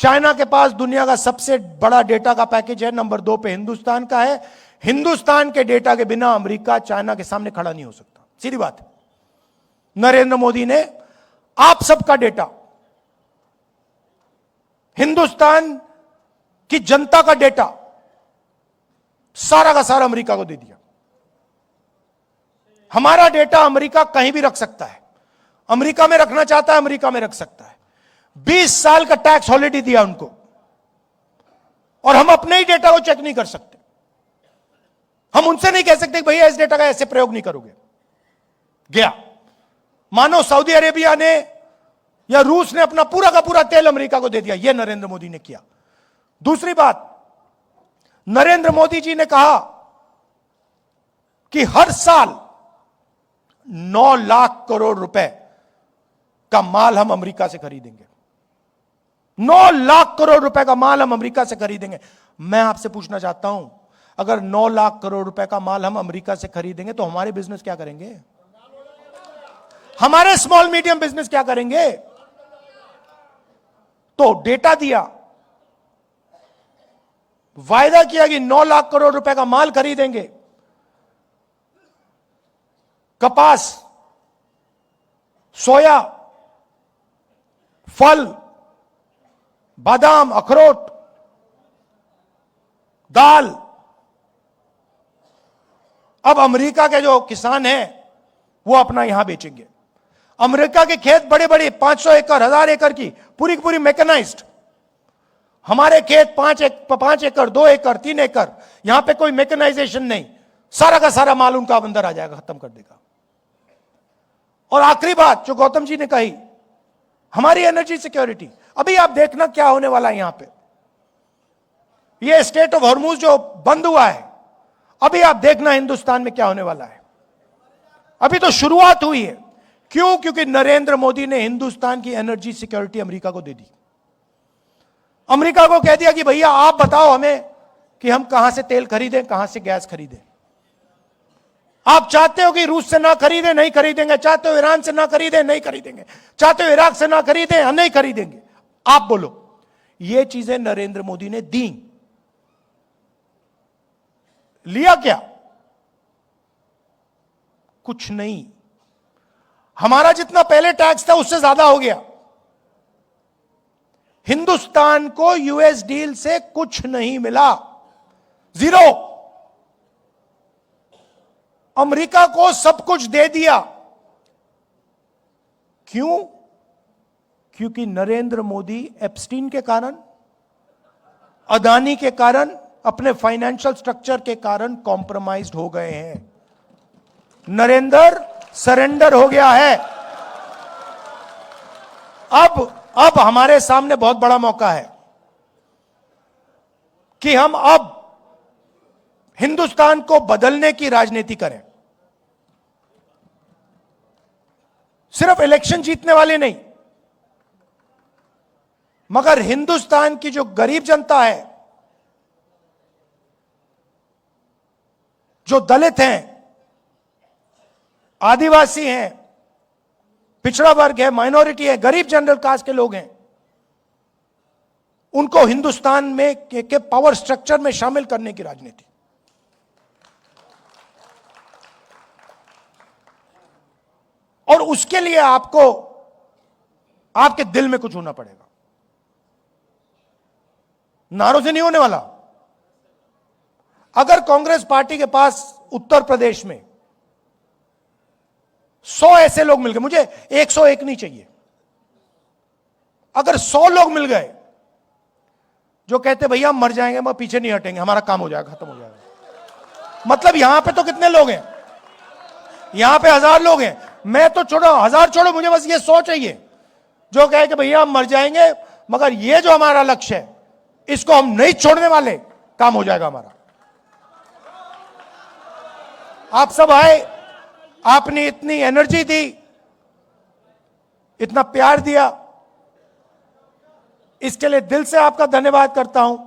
चाइना के पास दुनिया का सबसे बड़ा डेटा का पैकेज है, नंबर 2 पे हिंदुस्तान का है। हिंदुस्तान के डेटा के बिना अमेरिका चाइना के सामने खड़ा नहीं हो सकता, सीधी बात है। नरेंद्र मोदी ने आप सबका डेटा, हिंदुस्तान की जनता का डेटा, सारा का सारा अमेरिका को दे दिया। हमारा डेटा अमेरिका कहीं भी रख सकता है, अमेरिका में रखना चाहता है अमेरिका में रख सकता है। 20 साल का टैक्स हॉलिडे दिया उनको, और हम अपने ही डेटा को चेक नहीं कर सकते। हम उनसे नहीं कह सकते कि भैया इस डेटा का ऐसे प्रयोग नहीं करोगे। गया, मानो सऊदी अरेबिया ने या रूस ने अपना पूरा का पूरा तेल अमेरिका को दे दिया, यह नरेंद्र मोदी ने किया। दूसरी बात, नरेंद्र मोदी जी ने कहा कि हर साल 9 लाख करोड़ रुपए का माल हम अमेरिका से खरीदेंगे। 9 लाख करोड़ रुपए का माल हम अमेरिका से खरीदेंगे। मैं आपसे पूछना चाहता हूं, अगर 9 लाख करोड़ रुपए का माल हम अमेरिका से खरीदेंगे तो हमारे बिजनेस क्या करेंगे? हमारे स्मॉल मीडियम बिजनेस क्या करेंगे? तो डेटा दिया, वायदा किया कि 9 लाख करोड़ रुपए का माल खरीदेंगे। कपास, सोया, फल, बादाम, अखरोट, दाल। अब अमेरिका के जो किसान हैं वो अपना यहां बेचेंगे। अमेरिका के खेत बड़े बड़े 500 एकड़ 1000 एकड़ की पूरी पूरी मैकेनाइज्ड, हमारे खेत 5 एकड़ 2 एकड़ 3 एकड़, यहां पे कोई मैकेनाइजेशन नहीं, सारा का सारा माल उनका अंदर आ जाएगा, खत्म कर देगा। और आखिरी बात जो गौतम जी ने कही, हमारी एनर्जी सिक्योरिटी। अभी आप देखना क्या होने वाला है यहां पे, ये स्टेट ऑफ हॉर्मुज जो बंद हुआ है, अभी आप देखना हिंदुस्तान में क्या होने वाला है। अभी तो शुरुआत हुई है। क्यों? क्योंकि नरेंद्र मोदी ने हिंदुस्तान की एनर्जी सिक्योरिटी अमेरिका को दे दी। अमेरिका को कह दिया कि भैया आप बताओ हमें कि हम कहां से तेल खरीदें, कहां से गैस खरीदें। आप चाहते हो कि रूस से ना खरीदें, नहीं खरीदेंगे। चाहते हो ईरान से ना खरीदें, नहीं खरीदेंगे। चाहते हो इराक से ना खरीदें, नहीं खरीदेंगे। आप बोलो। ये चीजें नरेंद्र मोदी ने दी। लिया क्या? कुछ नहीं। हमारा जितना पहले टैक्स था उससे ज्यादा हो गया। हिंदुस्तान को यूएस डील से कुछ नहीं मिला, जीरो। अमेरिका को सब कुछ दे दिया। क्यों? क्योंकि नरेंद्र मोदी एप्स्टीन के कारण, अदानी के कारण, अपने फाइनेंशियल स्ट्रक्चर के कारण कॉम्प्रोमाइज्ड हो गए हैं। नरेंद्र सरेंडर हो गया है। अब हमारे सामने बहुत बड़ा मौका है कि हम अब हिंदुस्तान को बदलने की राजनीति करें। सिर्फ इलेक्शन जीतने वाले नहीं, मगर हिंदुस्तान की जो गरीब जनता है, जो दलित हैं, आदिवासी हैं, पिछड़ा वर्ग है, माइनॉरिटी है, गरीब जनरल कास्ट के लोग हैं, उनको हिंदुस्तान में के पावर स्ट्रक्चर में शामिल करने की राजनीति। और उसके लिए आपको आपके दिल में कुछ होना पड़ेगा। नारों से नहीं होने वाला। अगर कांग्रेस पार्टी के पास उत्तर प्रदेश में 100 ऐसे लोग मिल गए, मुझे 101 नहीं चाहिए, अगर 100 लोग मिल गए जो कहते भैया हम मर जाएंगे मगर पीछे नहीं हटेंगे, हमारा काम हो जाएगा, खत्म हो जाएगा। मतलब यहां पे तो कितने लोग हैं? यहां पे 1000 लोग हैं। मैं तो छोड़ो, 1000 छोड़ो, मुझे बस ये 100 चाहिए जो कहे कि भैया हम मर जाएंगे मगर ये जो हमारा लक्ष्य है इसको हम नहीं छोड़ने वाले, काम हो जाएगा हमारा। आप सब आए, आपने इतनी एनर्जी दी, इतना प्यार दिया, इसके लिए दिल से आपका धन्यवाद करता हूं।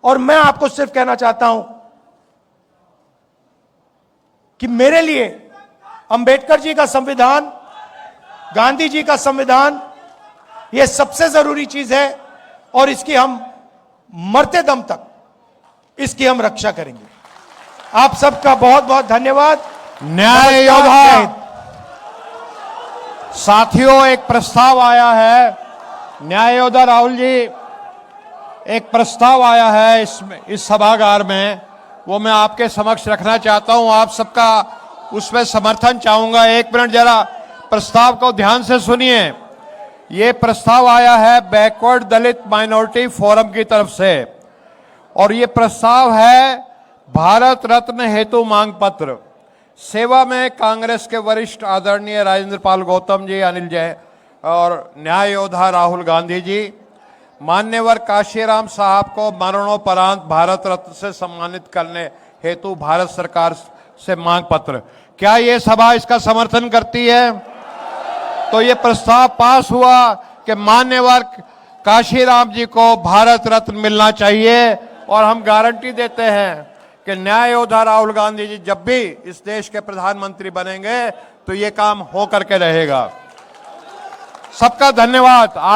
और मैं आपको सिर्फ कहना चाहता हूं कि मेरे लिए अंबेडकर जी का संविधान, गांधी जी का संविधान, यह सबसे जरूरी चीज है और इसकी हम मरते दम तक इसकी हम रक्षा करेंगे। आप सबका बहुत बहुत धन्यवाद। न्याय योद्धा साथियों, एक प्रस्ताव आया है। न्याय योद्धा राहुल जी, एक प्रस्ताव आया है इस सभागार में, वो मैं आपके समक्ष रखना चाहता हूं। आप सबका उसमें समर्थन चाहूंगा। एक मिनट जरा प्रस्ताव को ध्यान से सुनिए। ये प्रस्ताव आया है बैकवर्ड दलित माइनॉरिटी फोरम की तरफ से और ये प्रस्ताव है भारत रत्न हेतु मांग पत्र। सेवा में कांग्रेस के वरिष्ठ आदरणीय राजेंद्र पाल गौतम जी, अनिल जैन और न्याय योद्धा राहुल गांधी जी, मान्यवर काशीराम साहब को मरणोपरांत भारत रत्न से सम्मानित करने हेतु भारत सरकार से मांग पत्र। क्या ये सभा इसका समर्थन करती है? तो ये प्रस्ताव पास हुआ कि मान्यवर काशीराम जी को भारत रत्न मिलना चाहिए और हम गारंटी देते हैं कि न्याय योद्धा राहुल गांधी जी जब भी इस देश के प्रधानमंत्री बनेंगे तो ये काम हो करके रहेगा। सबका धन्यवाद।